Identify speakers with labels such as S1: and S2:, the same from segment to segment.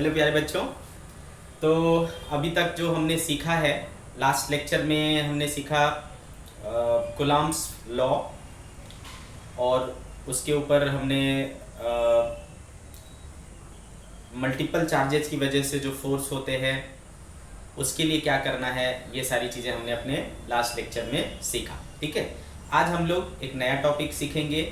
S1: Hello प्यारे बच्चों। तो अभी तक जो हमने सीखा है, लास्ट लेक्चर में हमने सीखा कुलाम्स लॉ, और उसके ऊपर हमने मल्टीपल चार्जेस की वजह से जो फोर्स होते हैं उसके लिए क्या करना है, ये सारी चीज़ें हमने अपने लास्ट लेक्चर में सीखा। ठीक है, आज हम लोग एक नया टॉपिक सीखेंगे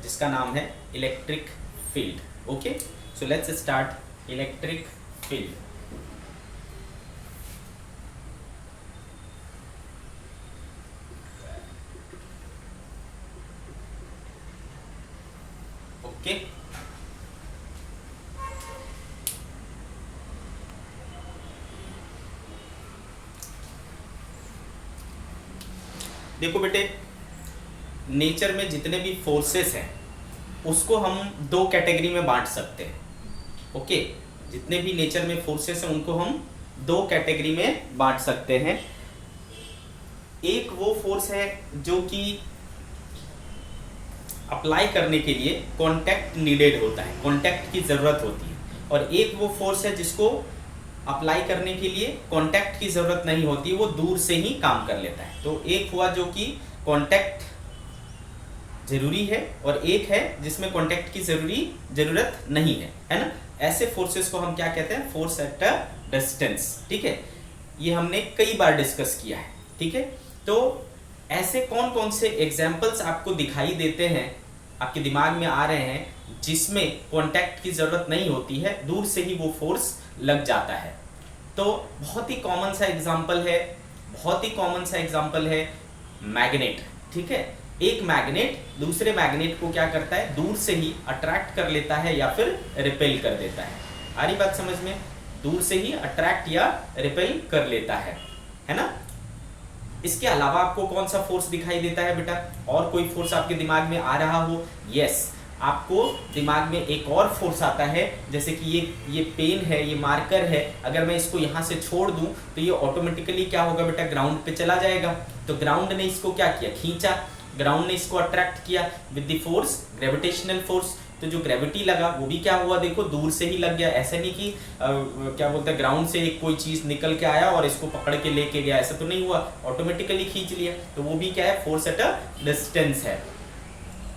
S1: जिसका नाम है electric field. Okay, so let's start electric field. Okay, देखो बेटे, नेचर में जितने भी फोर्सेस हैं उसको हम दो कैटेगरी में बांट सकते हैं। ओके, जितने भी नेचर में फोर्सेस हैं उनको हम दो कैटेगरी में बांट सकते हैं। एक वो फोर्स है जो कि अप्लाई करने के लिए कांटेक्ट नीडेड होता है, कांटेक्ट की ज़रूरत होती है, और एक वो फोर्स है जिसको अप्लाई करने के लिए कांटेक्ट की ज़रूरत नहीं होती, वो दूर से ही काम कर लेता है। तो एक हुआ जो कि कांटेक्ट ज़रूरी है, और एक है जिसमें कांटेक्ट की ज़रूरत नहीं है ना। ऐसे फोर्सेस को हम क्या कहते हैं? Force at a distance. ठीक है, ये हमने कई बार डिस्कस किया है। ठीक है, तो ऐसे कौन कौन से एग्जाम्पल्स आपको दिखाई देते हैं, आपके दिमाग में आ रहे हैं, जिसमें कांटेक्ट की ज़रूरत नहीं होती है, दूर से ही वो फोर्स लग जाता है? तो बहुत ही कॉमन सा एग्जाम्पल है मैग्नेट। ठीक है, एक मैग्नेट दूसरे मैग्नेट को क्या करता है? दूर से ही अट्रैक्ट कर लेता है या फिर रिपेल कर देता है। आ रही बात समझ में? दूर से ही अट्रैक्ट या रिपेल कर लेता है ना। इसके अलावा आपको कौन सा फोर्स दिखाई देता है बेटा? और कोई फोर्स आपके दिमाग में आ रहा हो? यस, आपको दिमाग में एक और फोर्स आता है, जैसे कि ये पेन है, ये मार्कर है, अगर मैं इसको यहाँ से छोड़ दूं तो ये ऑटोमेटिकली क्या होगा बेटा? ग्राउंड पे चला जाएगा। तो ग्राउंड ने इसको क्या किया? खींचा। ग्राउंड ने इसको अट्रैक्ट किया with the force gravitational force. तो जो ग्रेविटी लगा वो भी क्या हुआ? देखो, दूर से ही लग गया। ऐसा नहीं कि क्या बोलते हैं, ग्राउंड से एक कोई चीज़ निकल के आया और इसको पकड़ के लेके गया, ऐसा तो नहीं हुआ, ऑटोमेटिकली खींच लिया। तो वो भी क्या है? फोर्स एट अ डिस्टेंस है।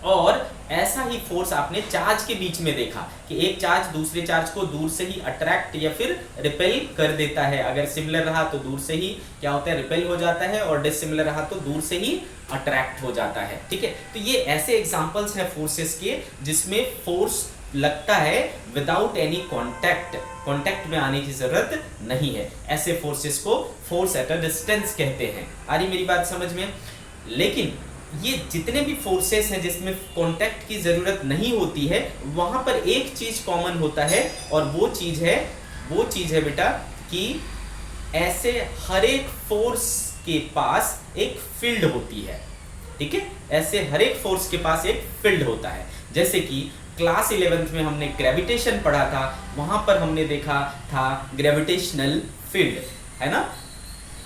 S1: और ऐसा ही फोर्स आपने चार्ज के बीच में देखा कि एक चार्ज दूसरे चार्ज को दूर से ही अट्रैक्ट या फिर रिपेल कर देता है। अगर सिमिलर रहा तो दूर से ही क्या होता है? रिपेल हो जाता है, और डिसिमिलर रहा तो दूर से ही अट्रैक्ट हो जाता है। ठीक है, तो ये ऐसे एग्जांपल्स हैं फोर्सेस के जिसमें फोर्स लगता है विदाउट एनी कांटेक्ट में आने की जरूरत नहीं है। ऐसे फोर्सेस को फोर्स एट अ डिस्टेंस कहते हैं। आ रही मेरी बात समझ में? लेकिन ये जितने भी फोर्सेस हैं जिसमें कांटेक्ट की जरूरत नहीं होती है, वहां पर एक चीज कॉमन होता है, और वो चीज है बेटा कि ऐसे हर एक फोर्स के पास एक फील्ड होती है। ठीक है, ऐसे हर एक फोर्स के पास एक फील्ड होता है। जैसे कि क्लास 11th में हमने ग्रेविटेशन पढ़ा था, वहां पर हमने देखा था ग्रेविटेशनल फील्ड, है ना।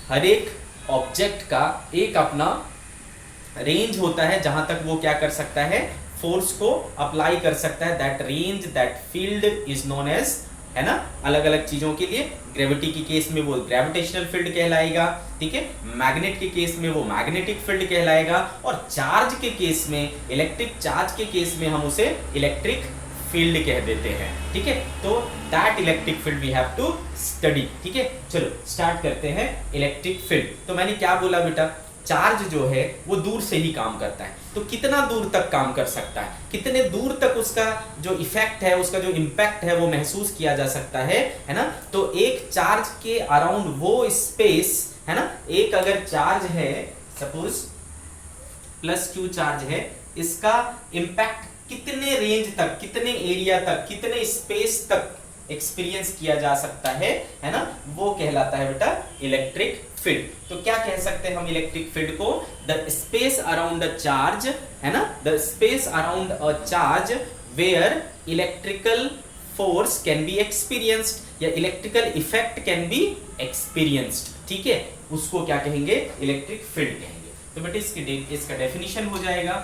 S1: हर एक ऑब्जेक्ट का एक अपना रेंज होता है जहां तक वो क्या कर सकता है? फोर्स को अप्लाई कर सकता है। That range, that field is known as, है ना, अलग अलग चीजों के लिए। ग्रेविटी के केस में वो ग्रेविटेशनल फील्ड कहलाएगा। ठीक है, मैग्नेट के केस में वो मैग्नेटिक फील्ड कहलाएगा, और चार्ज के केस में, इलेक्ट्रिक चार्ज के केस में हम उसे इलेक्ट्रिक फील्ड कह देते हैं। ठीक है, तो that electric field we have to study. ठीक है, चलो स्टार्ट करते हैं इलेक्ट्रिक फील्ड। तो मैंने क्या बोला बेटा? चार्ज जो है वो दूर से ही काम करता है। तो कितना दूर तक काम कर सकता है? कितने दूर तक उसका जो इफेक्ट है, उसका जो इम्पैक्ट है वो महसूस किया जा सकता है ना। तो एक चार्ज के अराउंड वो स्पेस, है ना, एक अगर चार्ज है, सपोज प्लस क्यू चार्ज है, इसका इम्पैक्ट कितने रेंज तक, कितने एरिया तक, कितने स्पेस तक एक्सपीरियंस किया जा सकता है ना, वो कहलाता है बेटा इलेक्ट्रिक फील्ड। तो क्या कह सकते हैं हम इलेक्ट्रिक फील्ड को? The space around a charge, है ना, the space around a charge where electrical force can be experienced, या electrical effect can be experienced. ठीक है, उसको क्या कहेंगे? इलेक्ट्रिक फील्ड कहेंगे। तो बेटा इसका डेफिनेशन हो जाएगा,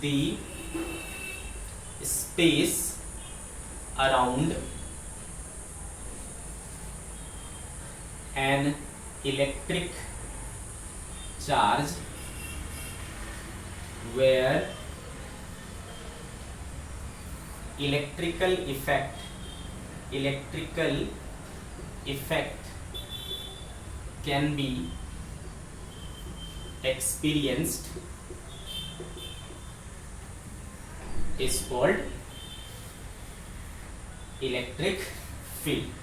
S1: the space around an electric charge where electrical effect can be experienced is called electric field.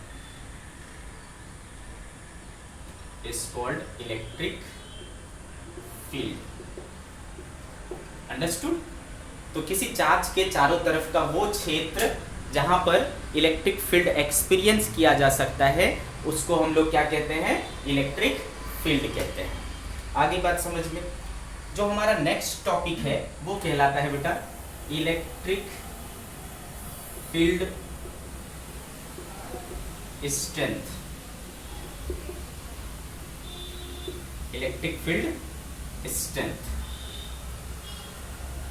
S1: Understood? तो किसी चार्ज के चारों तरफ का वो क्षेत्र जहां पर इलेक्ट्रिक फील्ड एक्सपीरियंस किया जा सकता है उसको हम लोग क्या कहते हैं? इलेक्ट्रिक फील्ड कहते हैं। आगे बात समझ में। जो हमारा नेक्स्ट टॉपिक है वो कहलाता है बेटा electric field strength. Electric field strength,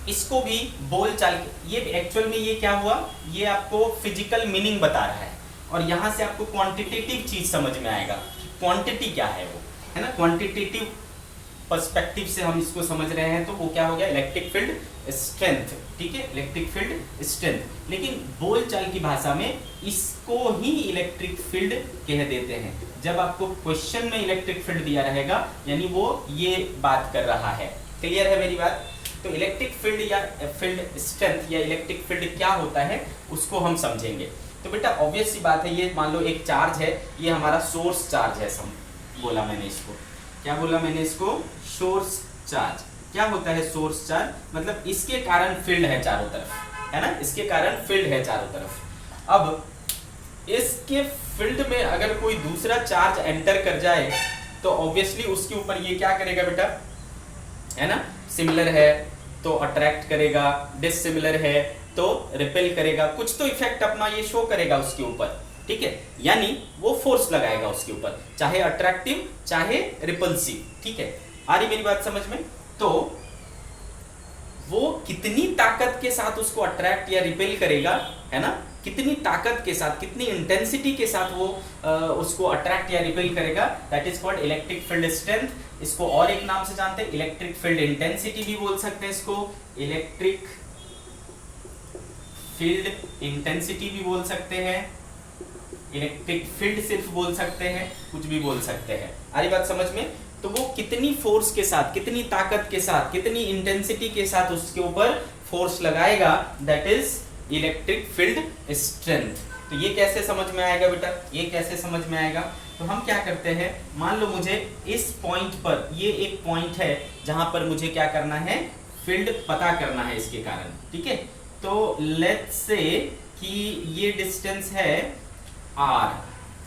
S1: इसको भी बोल चाल, ये एक्चुअल में ये क्या हुआ, ये आपको फिजिकल मीनिंग बता रहा है और यहां से आपको क्वांटिटेटिव चीज समझ में आएगा। क्वांटिटी क्या है वो, है ना? क्वांटिटेटिव पर्सपेक्टिव से हम इसको समझ रहे हैं तो वो क्या हो गया? Electric field strength. ठीक है, इलेक्ट्रिक फील्ड स्ट्रेंथ। लेकिन बोलचाल की भाषा में इसको ही इलेक्ट्रिक फील्ड कह देते हैं। जब आपको क्वेश्चन में इलेक्ट्रिक फील्ड दिया रहेगा यानी वो ये बात कर रहा है। क्लियर है मेरी बात? तो इलेक्ट्रिक फील्ड या फील्ड स्ट्रेंथ या इलेक्ट्रिक फील्ड क्या होता है उसको हम समझेंगे। तो बेटा ऑब्वियस सी बात है, ये मान लो एक चार्ज है, ये हमारा सोर्स चार्ज है। बोला मैंने इसको, क्या बोला मैंने इसको? Source charge. क्या होता है सोर्स चार्ज? मतलब इसके कारण फील्ड है चारों तरफ, है ना? इसके कारण फील्ड है चारों तरफ। अब इसके फील्ड में अगर कोई दूसरा चार्ज एंटर कर जाए तो ऑब्वियसली उसके ऊपर ये क्या करेगा बेटा, है ना? सिमिलर है तो अट्रैक्ट करेगा, डिसिमिलर है तो रिपेल करेगा, कुछ तो इफेक्ट अपना ये शो करेगा उसके ऊपर। ठीक है, यानी वो फोर्स लगाएगा उसके ऊपर, चाहे अट्रैक्टिव चाहे रिपल्सिव। ठीक है, आ रही मेरी बात समझ में? तो वो कितनी ताकत के साथ उसको अट्रैक्ट या रिपेल करेगा, है ना? कितनी ताकत के साथ, कितनी इंटेंसिटी के साथ वो उसको अट्रैक्ट या रिपेल करेगा, that is called electric field strength. इसको और एक नाम से जानते हैं, इलेक्ट्रिक फील्ड इंटेंसिटी भी बोल सकते हैं इसको, इलेक्ट्रिक फील्ड इंटेंसिटी भी बोल सकते हैं, इलेक्ट्रिक फील्ड सिर्फ बोल सकते हैं, कुछ भी बोल सकते हैं। आ रही बात समझ में? तो वो कितनी फोर्स के साथ, कितनी ताकत के साथ, कितनी इंटेंसिटी के साथ उसके ऊपर फोर्स लगाएगा, that is electric field strength. तो ये कैसे समझ में आएगा बेटा? ये कैसे समझ में आएगा? तो हम क्या करते हैं, मान लो मुझे इस पॉइंट पर, ये एक पॉइंट है जहां पर मुझे क्या करना है, फील्ड पता करना है इसके कारण। ठीक है, तो लेट्स से कि ये डिस्टेंस है r।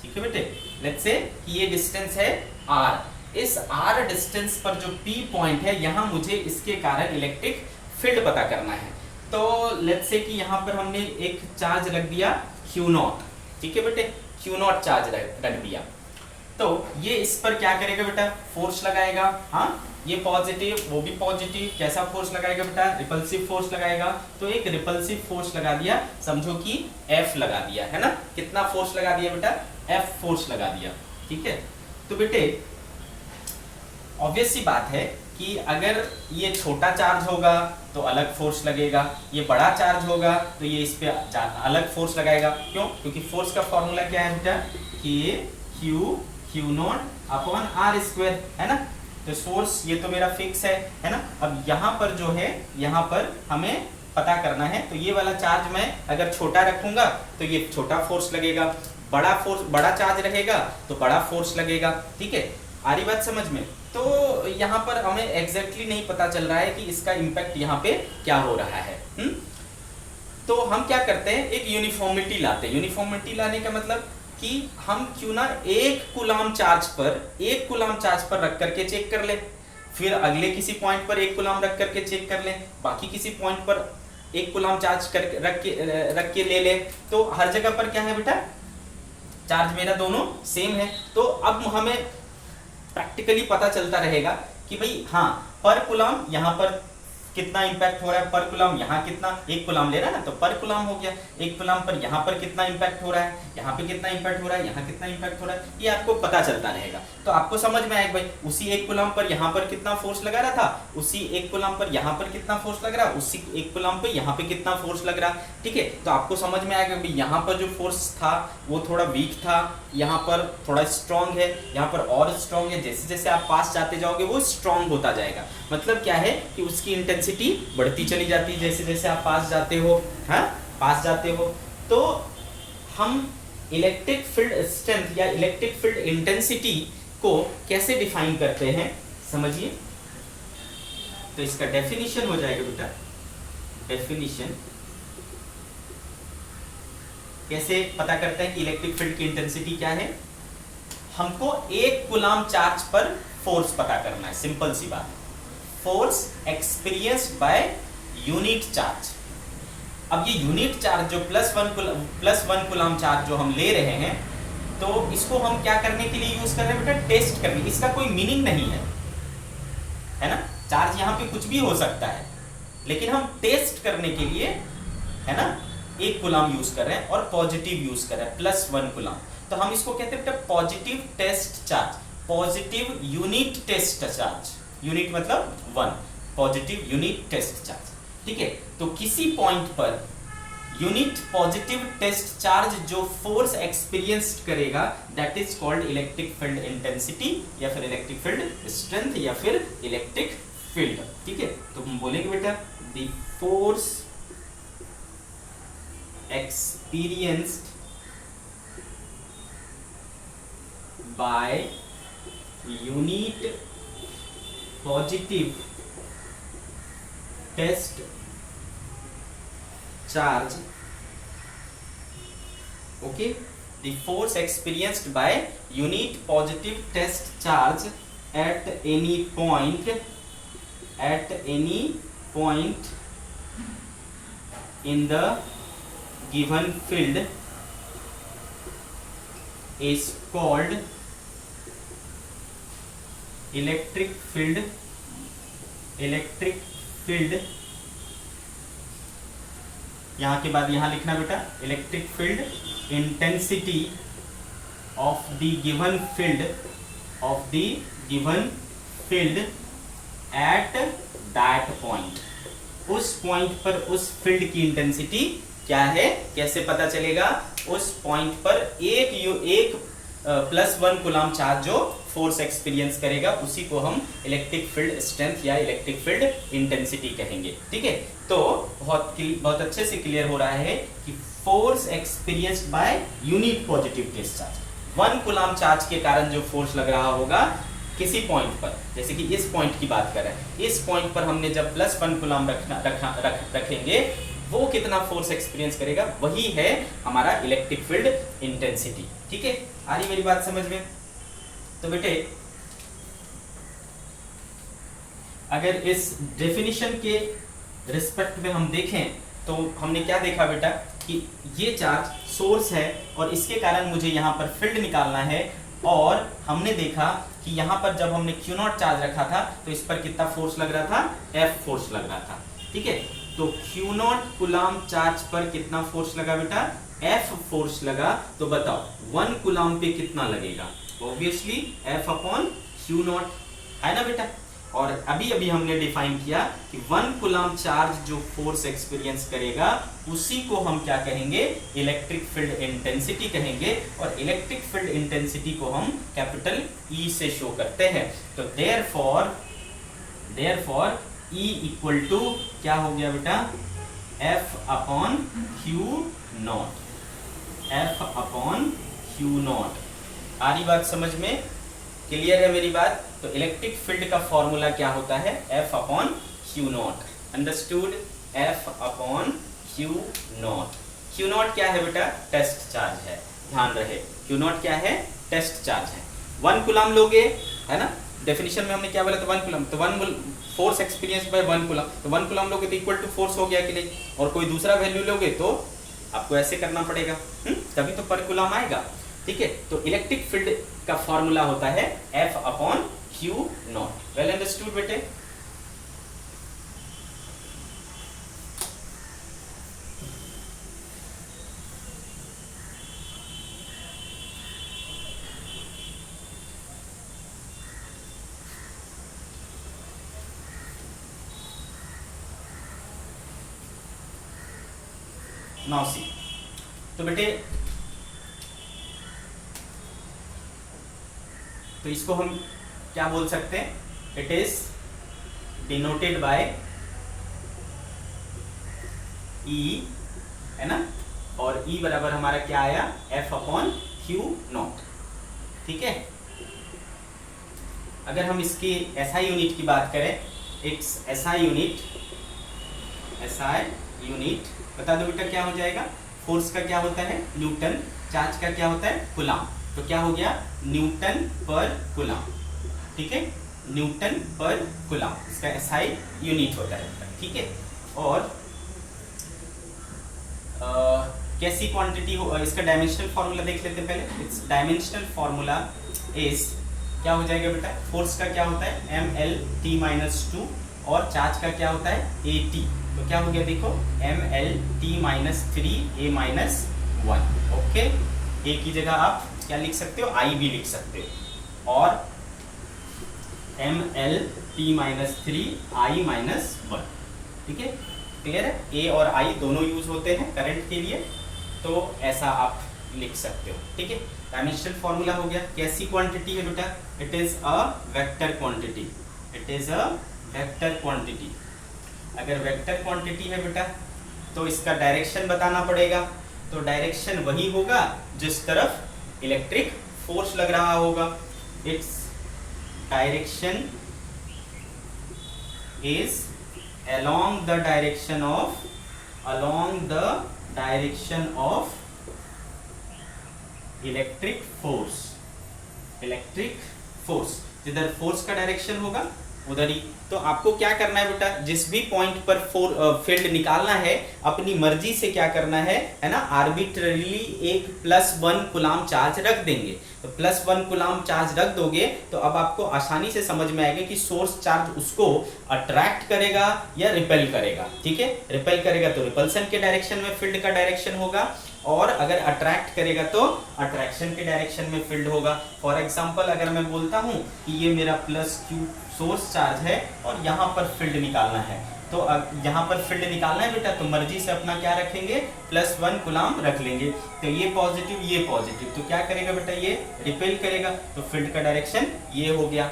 S1: ठीक है बेटे, लेट्स से कि ये डिस्टेंस है r। इस r डिस्टेंस पर जो P पॉइंट है, यहां मुझे इसके कारण इलेक्ट्रिक फील्ड पता करना है। तो लेट्स से कि यहां पर हमने एक चार्ज रख दिया Q0। ठीक है बेटे, Q0 चार्ज रख दिया, तो ये इस पर क्या करेगा बेटा? फोर्स लगाएगा। हाँ, ये पॉजिटिव, वो भी पॉजिटिव, कैसा फोर्स लगाएगा बेटा? रिपल्सिव फोर्स लगाएगा। तो एक रिपल्सिव फोर्स लगा दिया, समझो कि F लगा दिया, है ना? कितना फोर्स लगा दिया बेटा? F फोर्स लगा दिया। ठीक है, तो बेटे ऑब्वियस सी बात है कि अगर ये छोटा चार्ज होगा तो अलग फोर्स लगेगा, ये बड़ा चार्ज होगा तो ये इस पे अलग फोर्स लगाएगा। क्यों? क्योंकि फोर्स का फॉर्मूला क्या है बेटा? Q0 अपॉन R स्क्वायर, है ना? तो सोर्स ये तो मेरा फिक्स है ना? अब यहाँ पर जो है, यहाँ पर हमें पता करना है, तो ये वाला चार्ज मैं अगर छोटा रखूंगा तो ये छोटा फोर्स लगेगा, बड़ा फोर्स, बड़ा चार्ज रहेगा तो बड़ा फोर्स लगेगा। ठीक है, आ रही बात समझ में? तो यहाँ पर हमें एग्जैक्टली नहीं पता चल रहा है कि इसका इम्पैक्ट यहाँ पे क्या हो रहा है। तो हम क्या करते हैं, एक यूनिफॉर्मिटी लाते हैं। यूनिफॉर्मिटी लाने का मतलब कि हम क्यों ना एक कूलाम चार्ज पर रख करके चेक कर ले, फिर अगले किसी पॉइंट पर एक कूलाम रख करके चेक कर ले, बाकी किसी पॉइंट पर एक कूलाम चार्ज करके रख के ले ले। तो हर जगह पर क्या है बेटा? चार्ज मेरा दोनों सेम है। तो अब हमें प्रैक्टिकली पता चलता रहेगा कि भाई हाँ, पर कूलाम यहाँ पर कितना इंपैक्ट हो रहा है पर कूलम, यहाँ कितना, 1 कूलम ले रहा है ना तो पर कूलम हो गया, 1 कूलम पर यहाँ पर कितना इंपैक्ट हो रहा है, यहाँ पे कितना इंपैक्ट हो रहा है, यहाँ कितना इंपैक्ट हो रहा है, ये आपको पता चलता रहेगा। तो आपको समझ में आएगा भाई उसी 1 कूलम पर यहाँ पर कितना फोर्स लगा रहा था, उसी 1 कूलम पर यहाँ पर कितना फोर्स लग रहा, उसी 1 कूलम पे यहाँ पे कितना फोर्स लग रहा। ठीक है, तो आपको समझ में आएगा भाई यहाँ पर जो फोर्स था वो थोड़ा वीक था, यहाँ पर थोड़ा स्ट्रॉन्ग है, यहाँ पर और स्ट्रॉन्ग है। जैसे जैसे आप पास जाते जाओगे वो स्ट्रॉन्ग होता जाएगा। मतलब क्या है कि उसकी इंटेंसिटी बढ़ती चली जाती है जैसे जैसे आप पास जाते हो, हाँ पास जाते हो। तो हम इलेक्ट्रिक फील्ड स्ट्रेंथ या इलेक्ट्रिक फील्ड इंटेंसिटी को कैसे डिफाइन करते हैं समझिए। तो इसका डेफिनेशन हो जाएगा बेटा, डेफिनेशन कैसे पता करते हैं कि इलेक्ट्रिक फील्ड की इंटेंसिटी क्या है। हमको 1 कूलम चार्ज पर फोर्स पता करना है, सिंपल सी बात। Force experienced by unit charge. अब ये यूनिट चार्ज जो +1 कूलम चार्ज जो हम ले रहे हैं, तो इसको हम क्या करने के लिए यूज कर रहे हैं बेटा, टेस्ट करने। इसका कोई मीनिंग नहीं है ना, चार्ज यहाँ पे कुछ भी हो सकता है, लेकिन हम टेस्ट करने के लिए है ना 1 कूलम यूज कर रहे हैं और पॉजिटिव यूज कर रहे हैं +1 कूलम। तो हम इसको कहते हैं बेटा positive test charge, positive unit test charge. Unit मतलब 1, पॉजिटिव यूनिट टेस्ट चार्ज। ठीक है, तो किसी पॉइंट पर यूनिट पॉजिटिव टेस्ट चार्ज जो फोर्स एक्सपीरियंस करेगा that is called electric field intensity या फिर इलेक्ट्रिक फील्ड स्ट्रेंथ या फिर इलेक्ट्रिक फील्ड। ठीक है, तो हम बोलेंगे बेटा the force experienced by unit positive test charge, okay, the force experienced by unit positive test charge at any point in the given field is called electric field यहाँ के बाद यहाँ लिखना बेटा electric field intensity of the given field at that point. उस point पर उस field की इंटेंसिटी क्या है, कैसे पता चलेगा। उस पॉइंट पर एक +1 कूलम चार्ज जो फोर्स एक्सपीरियंस करेगा उसी को हम इलेक्ट्रिक फील्ड स्ट्रेंथ या इलेक्ट्रिक फील्ड इंटेंसिटी कहेंगे। ठीक है, तो बहुत अच्छे से क्लियर हो रहा है कि force experienced by unit positive test charge, 1 coulomb charge के कारण जो फोर्स लग रहा होगा किसी पॉइंट पर, जैसे कि इस पॉइंट की बात कर रहे हैं, इस पॉइंट पर हमने जब +1 कूलम रखेंगे वो कितना फोर्स एक्सपीरियंस करेगा, वही है हमारा इलेक्ट्रिक फील्ड इंटेंसिटी। ठीक है, आ रही मेरी बात समझ में। तो बेटे अगर इस डेफिनेशन के रिस्पेक्ट में हम देखें तो हमने क्या देखा बेटा कि ये चार्ज सोर्स है और इसके कारण मुझे यहाँ पर फील्ड निकालना है, और हमने देखा कि यहाँ पर जब हमने Q0 चार्ज रखा था तो इस पर कितना फोर्स लग रहा था, F फोर्स लग रहा था। ठीक है, तो Q0 कूलम चार्ज पर कितना फोर्स लगा बेटा, F फोर्स लगा। तो बताओ 1 कूलम पे कितना लगेगा, ऑब्वियसली F/Q0 है ना बेटा। और अभी अभी हमने डिफाइन किया कि 1 कूलम चार्ज जो फोर्स एक्सपीरियंस करेगा उसी को हम क्या कहेंगे, इलेक्ट्रिक फील्ड इंटेंसिटी कहेंगे, और इलेक्ट्रिक फील्ड इंटेंसिटी को हम कैपिटल E से शो करते हैं। तो देयरफॉर E इक्वल टू क्या हो गया बेटा, F/Q0, F/Q0। आ रही बात समझ में, क्लियर है मेरी बात। तो इलेक्ट्रिक फील्ड का फॉर्मूला क्या होता है, F/Q0, अंडरस्टूड, F/Q0। Q0 क्या है बेटा, टेस्ट चार्ज है, ध्यान रहे Q0 क्या है, टेस्ट चार्ज है। 1 कूलम लोगे है ना, डेफिनेशन में हमने क्या बोला था, 1 कूलम, तो 1 फोर्स एक्सपीरियंस बाय 1 कूलम, तो 1 कूलम लोगे तो इक्वल टू फोर्स हो गया कि नहीं, और कोई दूसरा वैल्यू लोगे तो आपको ऐसे करना पड़ेगा, तभी तो पर कूलम आएगा। ठीक है, तो इलेक्ट्रिक फील्ड का फॉर्मूला होता है F/Q0। वेल अंडरस्टूड बेटे। नाउ सी, तो बेटे तो इसको हम क्या बोल सकते हैं, it is denoted by E, है ना, और E बराबर हमारा क्या आया, F/Q0, ठीक है। अगर हम इसकी SI यूनिट की बात करें, एक SI यूनिट बता दो बेटा क्या हो जाएगा, फोर्स का क्या होता है न्यूटन, चार्ज का क्या होता है कूलम, तो क्या हो गया न्यूटन पर कूलम, ठीक है, न्यूटन पर कूलम इसका SI यूनिट होता है, ठीक है। और कैसी क्वांटिटी हो, इसका डायमेंशनल फार्मूला देख लेते हैं पहले। इट्स डायमेंशनल फार्मूला इज क्या हो जाएगा बेटा, फोर्स का क्या होता है mlt-2 और चार्ज का क्या होता है at, तो क्या हो गया देखो mlt-3a-1, ओके। a की जगह आप क्या लिख सकते हो, i भी लिख सकते हो, और mlt-3i-1, ठीक है, क्लियर है। a और i दोनों यूज होते हैं करंट के लिए, तो ऐसा आप लिख सकते हो, ठीक है। डायमेंशनल फॉर्मूला हो गया। कैसी क्वांटिटी है बेटा, it is a vector quantity, it is a vector quantity. अगर वेक्टर क्वांटिटी है बेटा तो इसका डायरेक्शन बताना पड़ेगा, तो डायरेक्शन वही होगा जिस तरफ इलेक्ट्रिक फोर्स लग रहा होगा। Its direction is along the direction of electric force, जिधर फोर्स का डायरेक्शन होगा उधर ही। तो आपको क्या करना है बेटा, जिस भी पॉइंट पर फील्ड निकालना है अपनी मर्जी से क्या करना है ना, आर्बिट्ररीली एक +1 कूलम चार्ज रख देंगे। तो +1 कूलम चार्ज रख दोगे तो अब आपको आसानी से समझ में आएगा कि सोर्स चार्ज उसको अट्रैक्ट करेगा या रिपेल करेगा, ठीक है। रिपेल करेगा तो रिपल्सन के डायरेक्शन में फील्ड का डायरेक्शन होगा, और अगर अट्रैक्ट करेगा तो अट्रैक्शन के डायरेक्शन में फील्ड होगा। फॉर एग्जांपल अगर मैं बोलता हूं कि ये मेरा +Q सोर्स चार्ज है और यहाँ पर फील्ड निकालना है, तो अब यहाँ पर फील्ड निकालना है बेटा, तो मर्जी से अपना क्या रखेंगे +1 कूलम रख लेंगे। तो ये पॉजिटिव ये पॉजिटिव, तो क्या करेगा बेटा, ये रिपेल करेगा, तो फील्ड का डायरेक्शन ये हो गया। आ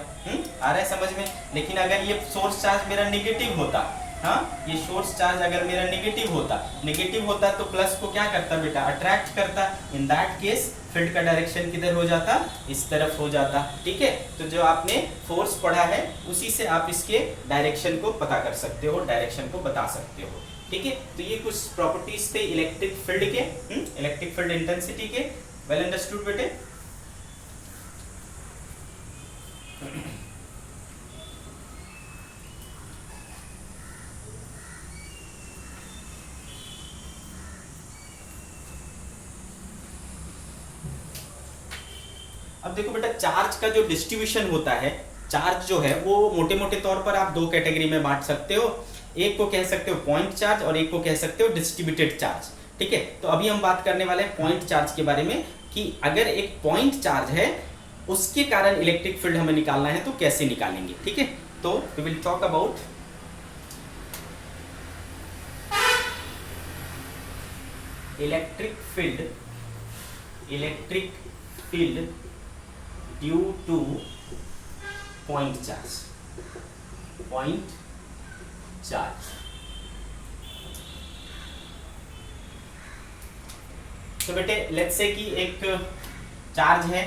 S1: रहा है समझ में। लेकिन अगर ये सोर्स चार्ज मेरा निगेटिव होता, हाँ, ये सोर्स चार्ज अगर मेरा निगेटिव होता तो प्लस को क्या करता बेटा, अट्रैक्ट करता। इन दैट केस फील्ड का डायरेक्शन किधर हो जाता, इस तरफ हो जाता, ठीक है। तो जो आपने फोर्स पढ़ा है उसी से आप इसके डायरेक्शन को पता कर सकते हो, डायरेक्शन को बता सकते हो, ठीक है। तो ये कुछ प्रॉपर्टीज थे इलेक्ट्रिक फील्ड के, इलेक्ट्रिक फील्ड इंटेंसिटी के। वेल अंडरस्टूड बेटे। अब देखो बेटा, चार्ज का जो डिस्ट्रीब्यूशन होता है, चार्ज जो है वो मोटे मोटे तौर पर आप दो कैटेगरी में बांट सकते हो। एक को कह सकते हो पॉइंट चार्ज और एक को कह सकते हो डिस्ट्रीब्यूटेड चार्ज, ठीक है। तो अभी हम बात करने वाले हैं पॉइंट चार्ज के बारे में, कि अगर एक पॉइंट चार्ज है उसके कारण इलेक्ट्रिक फील्ड हमें निकालना है तो कैसे निकालेंगे, ठीक है। तो we will talk about electric field due to point charge. तो बेटे लेट्स से कि एक चार्ज है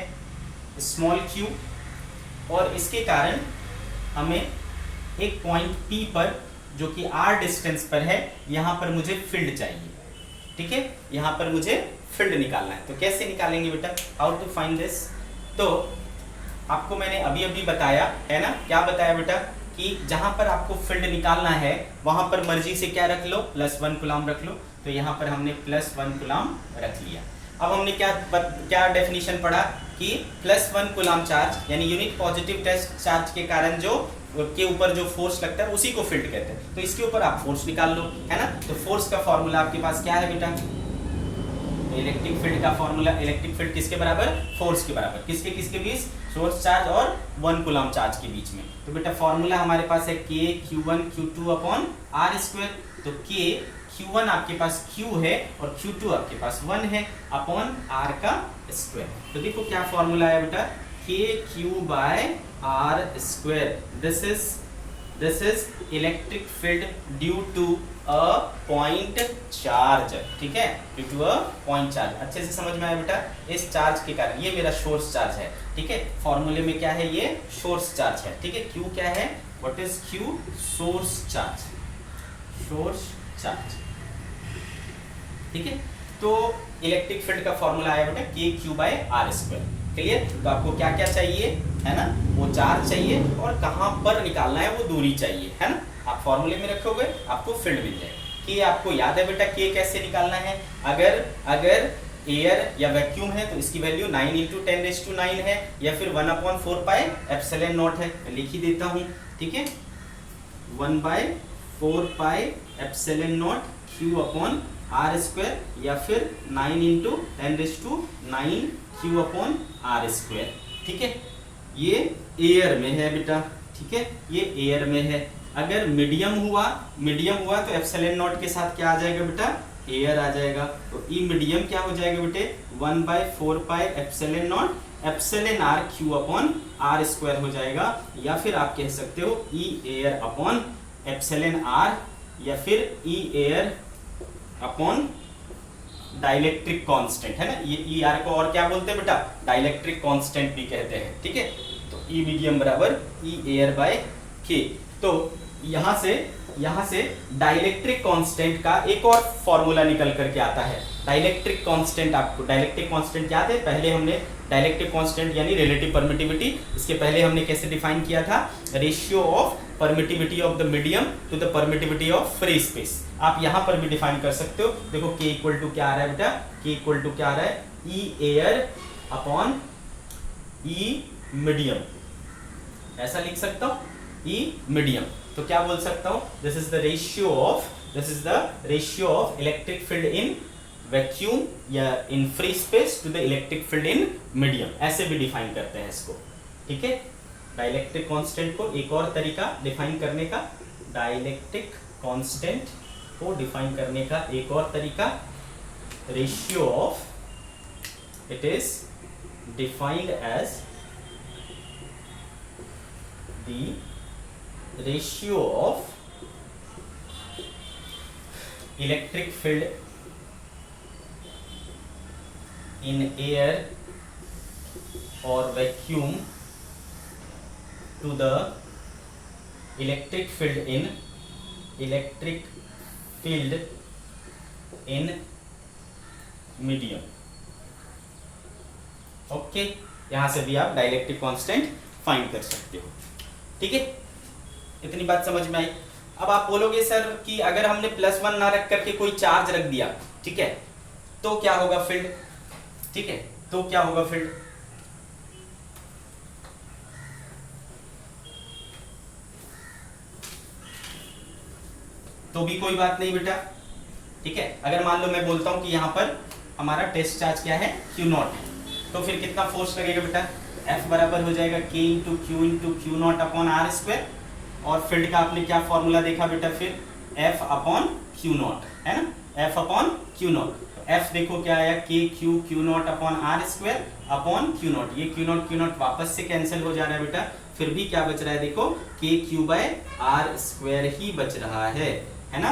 S1: स्मॉल q, और इसके कारण हमें एक पॉइंट P पर जो कि r डिस्टेंस पर है, यहाँ पर मुझे फील्ड चाहिए, ठीक है। यहाँ पर मुझे फील्ड निकालना है, तो कैसे निकालेंगे बेटा, हाउ टू फाइंड दिस। तो आपको मैंने अभी अभी बताया है ना, क्या बताया बेटा, कि जहां पर आपको फील्ड निकालना है वहां पर मर्जी से क्या रख लो, +1 कूलम रख लो। तो यहाँ पर हमने +1 कूलम रख लिया। अब हमने क्या डेफिनेशन पढ़ा कि +1 कूलम चार्ज यानी यूनिट पॉजिटिव टेस्ट चार्ज के कारण जो के ऊपर जो फोर्स लगता है उसी को फील्ड कहते हैं। तो इसके ऊपर आप फोर्स निकाल लो, है ना। तो फोर्स का फॉर्मूला आपके पास क्या है बेटा, इलेक्ट्रिक फील्ड का फॉर्मूला, इलेक्ट्रिक फील्ड किसके बराबर, फोर्स के बराबर। किसके बीच, सोर्स चार्ज और 1 कूलम चार्ज के बीच में। तो बेटा फॉर्मूला हमारे पास है k q1 q2 upon r square. तो k q1 आपके पास q है और q2 आपके पास 1 है अपॉन r का स्क्वायर। तो देखो क्या फॉर्मूला है बेटा, k q by r square. This is electric field due to a point charge, ठीक है, due to a point charge. अच्छे से समझ में आया बेटा, इस चार्ज के कारण, ये मेरा सोर्स चार्ज है, ठीक है, फॉर्मूले में क्या है, ये सोर्स चार्ज है, ठीक है। q क्या है, what is q, source charge, source charge, ठीक है। तो इलेक्ट्रिक फील्ड का फॉर्मूला आया बेटा k q by are square. Clear. तो आपको क्या क्या चाहिए, है ना, वो चार्ज चाहिए और कहां पर निकालना है वो दूरी चाहिए, है ना। आप फॉर्मूले में रखोगे आपको फील्ड मिल जाएगा। कि आपको याद है बेटा k कैसे निकालना है, अगर एयर या वैक्यूम है तो इसकी वैल्यू 9 × 10⁹ है या फिर 1/4 पाई एप्सिलॉन नॉट है। मैं लिख ही देता हूँ, ठीक है, 1/4 pi epsilon naught q upon r square या फिर 9 × 10⁹ q अपॉन आर स्क्वायर, ठीक है। ये एयर में है बेटा, ठीक है, ये एयर में है। अगर मीडियम हुआ तो एप्सिलॉन नॉट के साथ क्या आ जाएगा बेटा, एयर आ जाएगा। तो ई मीडियम क्या हो जाएगा बेटे, 1/4 pi epsilon naught epsilon r q upon r square हो जाएगा। या फिर आप कह सकते हो e air upon epsilon r या फिर e air upon dielectric constant, है ना। ये ई आर को और क्या बोलते हैं बेटा, डाइलेक्ट्रिक कांस्टेंट भी कहते हैं, ठीक है। तो ई मीडियम बराबर ई एयर बाय के। तो यहाँ से डाइलेक्ट्रिक कांस्टेंट का एक और फॉर्मूला निकल करके आता है। डाइलेक्ट्रिक कांस्टेंट, आपको डाइलेक्ट्रिक कांस्टेंट याद है, पहले हमने डाइलेक्ट्रिक कांस्टेंट यानी रिलेटिव परमिटिविटी, इसके पहले हमने कैसे डिफाइन किया था, ratio of permittivity of the medium to the permittivity of free space. आप यहाँ पर भी डिफाइन कर सकते हो। देखो k इक्वल टू क्या आ रहा है बेटा, k इक्वल टू क्या आ रहा है, ई एयर अपॉन ई मीडियम, ऐसा लिख सकता हूँ, ई मीडियम। तो क्या बोल सकता हूँ, this is the ratio of electric field in vacuum या in free space to the electric field in medium, ऐसे भी डिफाइन करते हैं इसको, ठीक है। डाइलेक्ट्रिक कांस्टेंट को एक और तरीका डिफाइन करने का, डाइलेक्ट्रिक कांस्टेंट को डिफाइन करने का एक और तरीका, ratio of, it is defined as the ratio of electric field in air और vacuum to the electric field in medium। Okay, यहां से भी आप डाइलेक्ट्रिक कांस्टेंट फाइंड कर सकते हो, ठीक है। इतनी बात समझ में आई। अब आप बोलोगे सर कि अगर हमने +1 ना रख करके कोई चार्ज रख दिया, ठीक है, तो क्या होगा फील्ड, ठीक है, तो क्या होगा फील्ड। तो भी कोई बात नहीं बेटा, ठीक है। अगर मान लो मैं बोलता हूं कि यहां पर हमारा टेस्ट चार्ज क्या है, Q0 है, तो फिर कितना फोर्स लगेगा बेटा, F बराबर हो जाएगा k × Q upon r square. और फील्ड का आपने क्या फॉर्मूला देखा बेटा, फिर F अपॉन Q0, है ना, F अपॉन Q0। तो F देखो क्या आया, k Q0 upon r square upon Q0। ये Q0 वापस से कैंसिल हो जा रहा है बेटा, फिर भी क्या बच रहा है, देखो k Q by are square ही बच रहा है ना।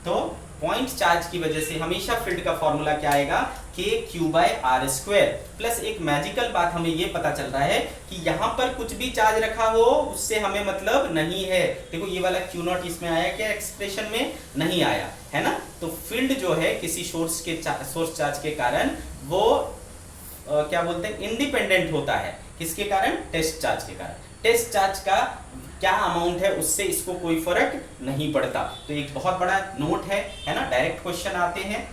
S1: तो पॉइंट चार्ज की वजह से हमेशा फील्ड का फॉर्मूला क्या आएगा, k Q by are square. Plus एक मैजिकल बात हमें ये पता चल रहा है कि यहाँ पर कुछ भी चार्ज रखा हो उससे हमें मतलब नहीं है। देखो ये वाला Q0 इसमें आया क्या, एक्सप्रेशन में नहीं आया, है ना। तो फील्ड जो है किसी सोर्स चार्ज के कारण वो क्या बोलते हैं, इंडिपेंडेंट होता है। किसके कारण, टेस्ट चार्ज के कारण। टेस्ट चार्ज का क्या अमाउंट है उससे इसको कोई फर्क नहीं पड़ता। तो एक बहुत बड़ा नोट है ना, डायरेक्ट क्वेश्चन आते हैं,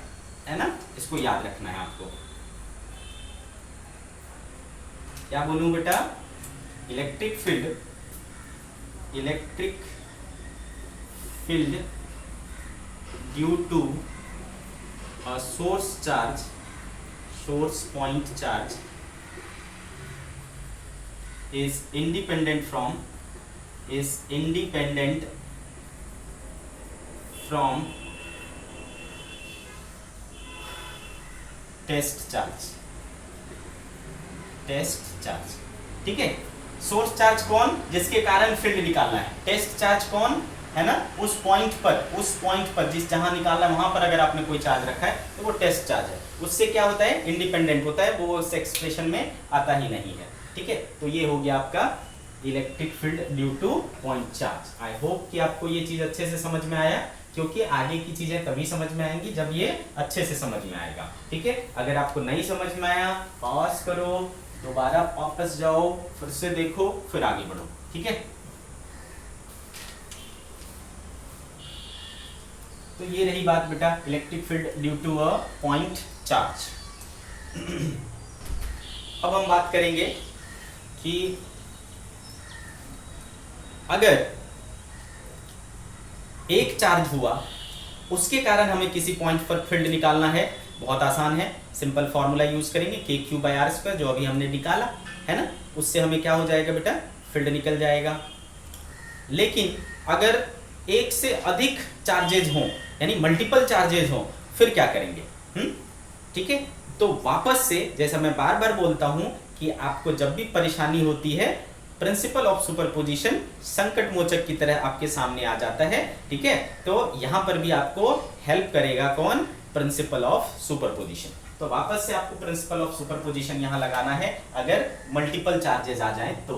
S1: है ना, इसको याद रखना है आपको। क्या बोलूं बेटा, electric field due to a source point charge is independent from test charge. ठीक है, सोर्स चार्ज कौन, जिसके कारण फील्ड निकालना है। टेस्ट चार्ज कौन है ना, उस पॉइंट पर जिस जहां निकालना है वहां पर अगर आपने कोई चार्ज रखा है तो वो टेस्ट चार्ज है। उससे क्या होता है, इंडिपेंडेंट होता है, वो उस एक्सप्रेशन में आता ही नहीं है। ठीक है, तो ये हो गया आपका electric field due to point charge. I hope कि आपको ये चीज अच्छे से समझ में आया, क्योंकि आगे की चीजें तभी समझ में आएंगी जब ये अच्छे से समझ में आएगा। ठीक है, अगर आपको नहीं समझ में आया पॉज करो, दोबारा वापस जाओ, फिर से देखो, फिर आगे बढ़ो। ठीक है, तो ये रही बात बेटा electric field due to a point charge. अब हम बात करेंगे कि अगर एक चार्ज हुआ, उसके कारण हमें किसी पॉइंट पर फील्ड निकालना है। बहुत आसान है, सिंपल फॉर्मूला यूज करेंगे KQ/R², जो अभी हमने निकाला है ना, उससे हमें क्या हो जाएगा बेटा, फील्ड निकल जाएगा। लेकिन अगर एक से अधिक चार्जेज हों, यानी मल्टीपल चार्जेज हों, फिर क्या करेंगे। ठीक है, तो वापस से जैसा मैं बार बार बोलता हूं कि आपको जब भी परेशानी होती है, प्रिंसिपल ऑफ सुपरपोजिशन संकट मोचक की तरह आपके सामने आ जाता है। ठीक है, तो यहां पर भी आपको हेल्प करेगा कौन, प्रिंसिपल ऑफ सुपरपोजिशन। तो वापस से आपको प्रिंसिपल ऑफ सुपरपोजिशन यहां लगाना है अगर मल्टीपल चार्जेस आ जाएं तो।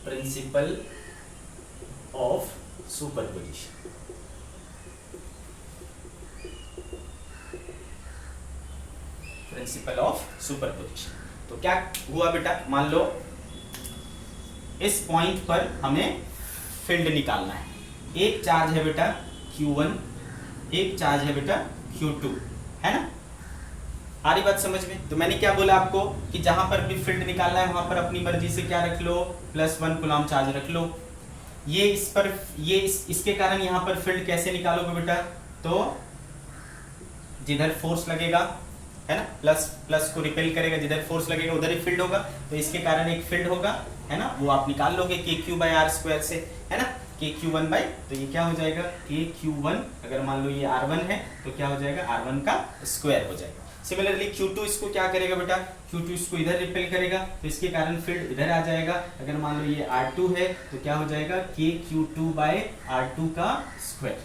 S1: Principal of superposition, principal of superposition. तो क्या हुआ बेटा, मान लो इस पॉइंट पर हमें फील्ड निकालना है। एक चार्ज है बेटा Q1, एक चार्ज है बेटा Q2, है ना। आ रही बात समझ में। तो मैंने क्या बोला आपको कि जहां पर भी फील्ड निकालना है वहां पर अपनी मर्जी से क्या रख लो, +1 कूलम चार्ज रख लो। ये इस पर इसके कारण यहां पर फील्ड कैसे निकालोगे बेटा, तो जिधर फोर्स लगेगा है ना, प्लस को रिपेल करेगा, जिधर फोर्स लगेगा उधर ही फील्ड होगा, तो इसके कारण एक फील्ड होगा, है ना, वो आप निकाल लोगे KQ/R² से, है ना, KQ1 बाई, तो ये क्या हो जाएगा KQ1, अगर मान लो ये R1 है तो क्या हो जाएगा R1 का स्क्वायर हो जाएगा। सिमिलरली Q2 इसको क्या करेगा बेटा, Q2 इसको इधर रिपेल करेगा, तो इसके कारण फील्ड इधर आ जाएगा। अगर मान लो ये R2 है तो क्या हो जाएगा KQ2/R2 का स्क्वायर।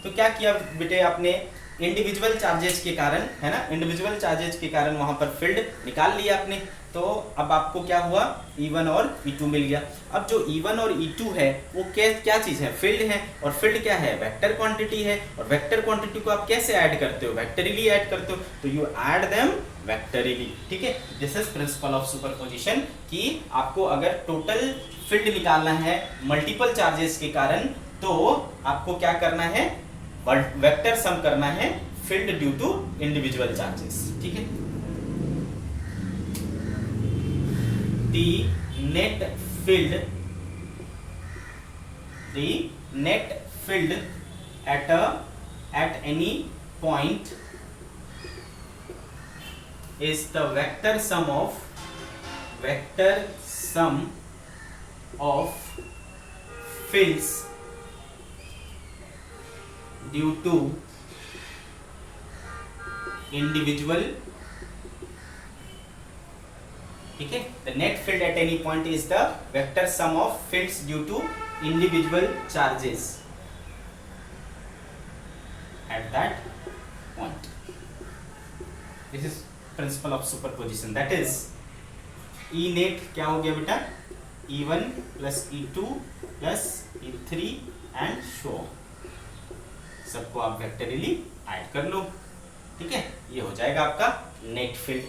S1: तो क्या किया बेटे आपने, इंडिविजुअल चार्जेस के कारण, है ना, इंडिविजुअल चार्जेस के कारण वहां पर फील्ड निकाल लिया आपने। तो अब आपको क्या हुआ, E1 और E2 मिल गया। अब जो E1 और E2 है वो क्या चीज है, फील्ड है, और फील्ड क्या है, वेक्टर क्वांटिटी है। और वेक्टर क्वांटिटी को आप कैसे ऐड करते हो, वेक्टरली ऐड करते हो, तो यू ऐड देम वेक्टरली। ठीक है, this is principal of superposition, कि आपको अगर टोटल फील्ड निकालना है मल्टीपल चार्जेस के कारण, तो आपको क्या करना है, वेक्टर सम करना है field due to individual charges. ठीक है, the net field at any point is the vector sum of fields due to individual। ठीक है, the net field at any point is the vector sum of fields due to individual charges at that point. This is principle of superposition, that is E net क्या हो गया बेटा, E1 plus E2 plus E3 and so on। सबको आप vectorially add कर लो। ठीक है, ये हो जाएगा आपका नेट फील्ड।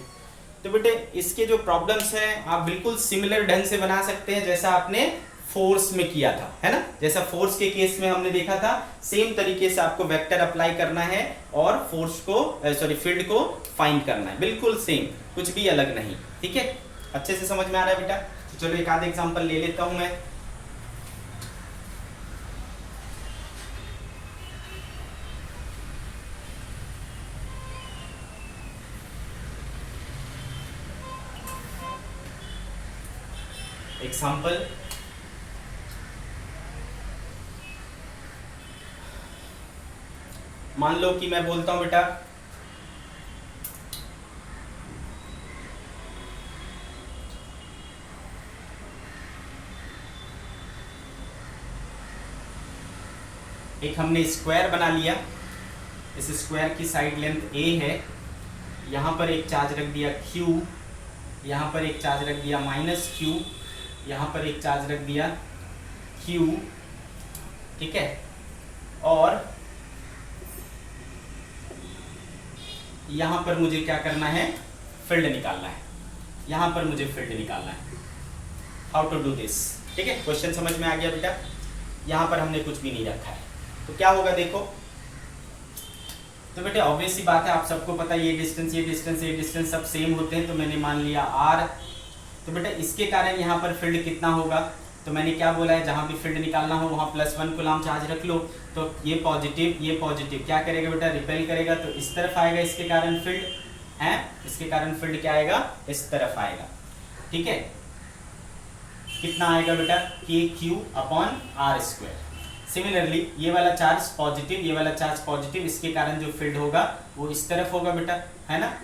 S1: तो बेटे इसके जो प्रॉब्लम्स हैं आप बिल्कुल सिमिलर ढंग से बना सकते हैं जैसा आपने फोर्स में किया था, है ना। जैसा फोर्स के केस में हमने देखा था, सेम तरीके से आपको वेक्टर अप्लाई करना है और फोर्स को फील्ड को फाइंड करना है, बिल्कुल सेम, कुछ भी अलग नहीं। ठीक है, अच्छे से समझ में आ रहा है बेटा। तो चलो एक आध एग्जांपल ले लेता हूं मैं। एग्जाम्पल, मान लो कि मैं बोलता हूं बेटा एक हमने स्क्वायर बना लिया, इस स्क्वायर की साइड लेंथ a है, यहाँ पर एक चार्ज रख दिया q, यहाँ पर एक चार्ज रख दिया -q, यहाँ पर एक चार्ज रख दिया q, ठीक है। और यहाँ पर मुझे क्या करना है, फील्ड निकालना है, यहाँ पर मुझे फील्ड निकालना है। हाउ टू डू दिस, ठीक है, क्वेश्चन समझ में आ गया बेटा। यहाँ पर हमने कुछ भी नहीं रखा है, तो क्या होगा देखो, तो बेटे ऑब्वियस सी बात है, आप सबको पता है ये डिस्टेंस ये डिस्टेंस ये डिस्टेंस सब सेम होते हैं, तो मैंने मान लिया r। तो बेटा इसके कारण यहाँ पर फील्ड कितना होगा, तो मैंने क्या बोला है, जहाँ भी फील्ड निकालना हो वहाँ +1 कूलम्ब चार्ज रख लो। तो ये पॉजिटिव क्या करेगा बेटा, रिपेल करेगा, तो इस तरफ आएगा, इसके कारण फील्ड है, इसके कारण फील्ड क्या आएगा, इस तरफ आएगा, ठीक है। कितना आएगा बेटा, kq/r²। सिमिलरली ये वाला चार्ज पॉजिटिव, ये वाला चार्ज पॉजिटिव, इसके कारण जो फील्ड होगा वो इस तरफ होगा बेटा, है ना।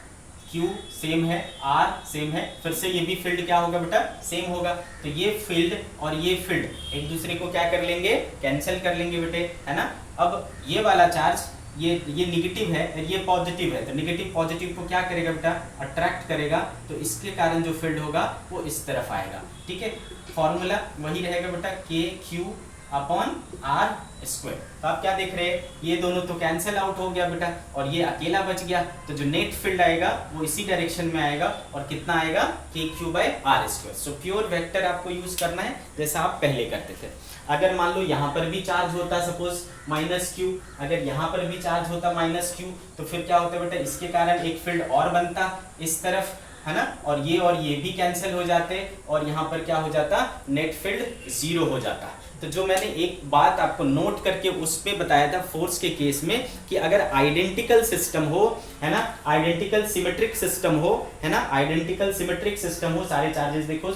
S1: Q सेम है, R सेम है, फिर से ये भी फील्ड क्या होगा बेटा, सेम होगा। तो ये फील्ड और ये फील्ड एक दूसरे को क्या कर लेंगे, कैंसिल कर लेंगे बेटे, है ना। अब ये वाला चार्ज ये निगेटिव है, ये पॉजिटिव है, तो निगेटिव पॉजिटिव को क्या करेगा बेटा, अट्रैक्ट करेगा, तो इसके कारण जो फील्ड होगा वो इस तरफ आएगा, ठीक है। फॉर्मूला वही रहेगा बेटा, kq/r²। तो आप क्या देख रहे हैं, ये दोनों तो कैंसिल आउट हो गया बेटा, और ये अकेला बच गया, तो जो नेट फील्ड आएगा वो इसी डायरेक्शन में आएगा, और कितना आएगा, kq/r²। सो प्योर वेक्टर आपको यूज करना है जैसा आप पहले करते थे। अगर मान लो यहाँ पर भी चार्ज होता सपोज -q, अगर यहाँ पर भी चार्ज होता -q, तो फिर क्या होता बेटा, इसके कारण एक फील्ड और बनता इस तरफ, है ना, और ये भी कैंसिल हो जाते, और यहाँ पर क्या हो जाता, नेट फील्ड 0 हो जाता। तो जो मैंने एक बात आपको नोट करके उस पे बताया था फोर्स के केस में, कि अगर आइडेंटिकल सिस्टम हो, है ना, आइडेंटिकल सिमेट्रिक सिस्टम हो, है ना, आइडेंटिकल सिमेट्रिक सिस्टम हो, सारे चार्जेस देखो,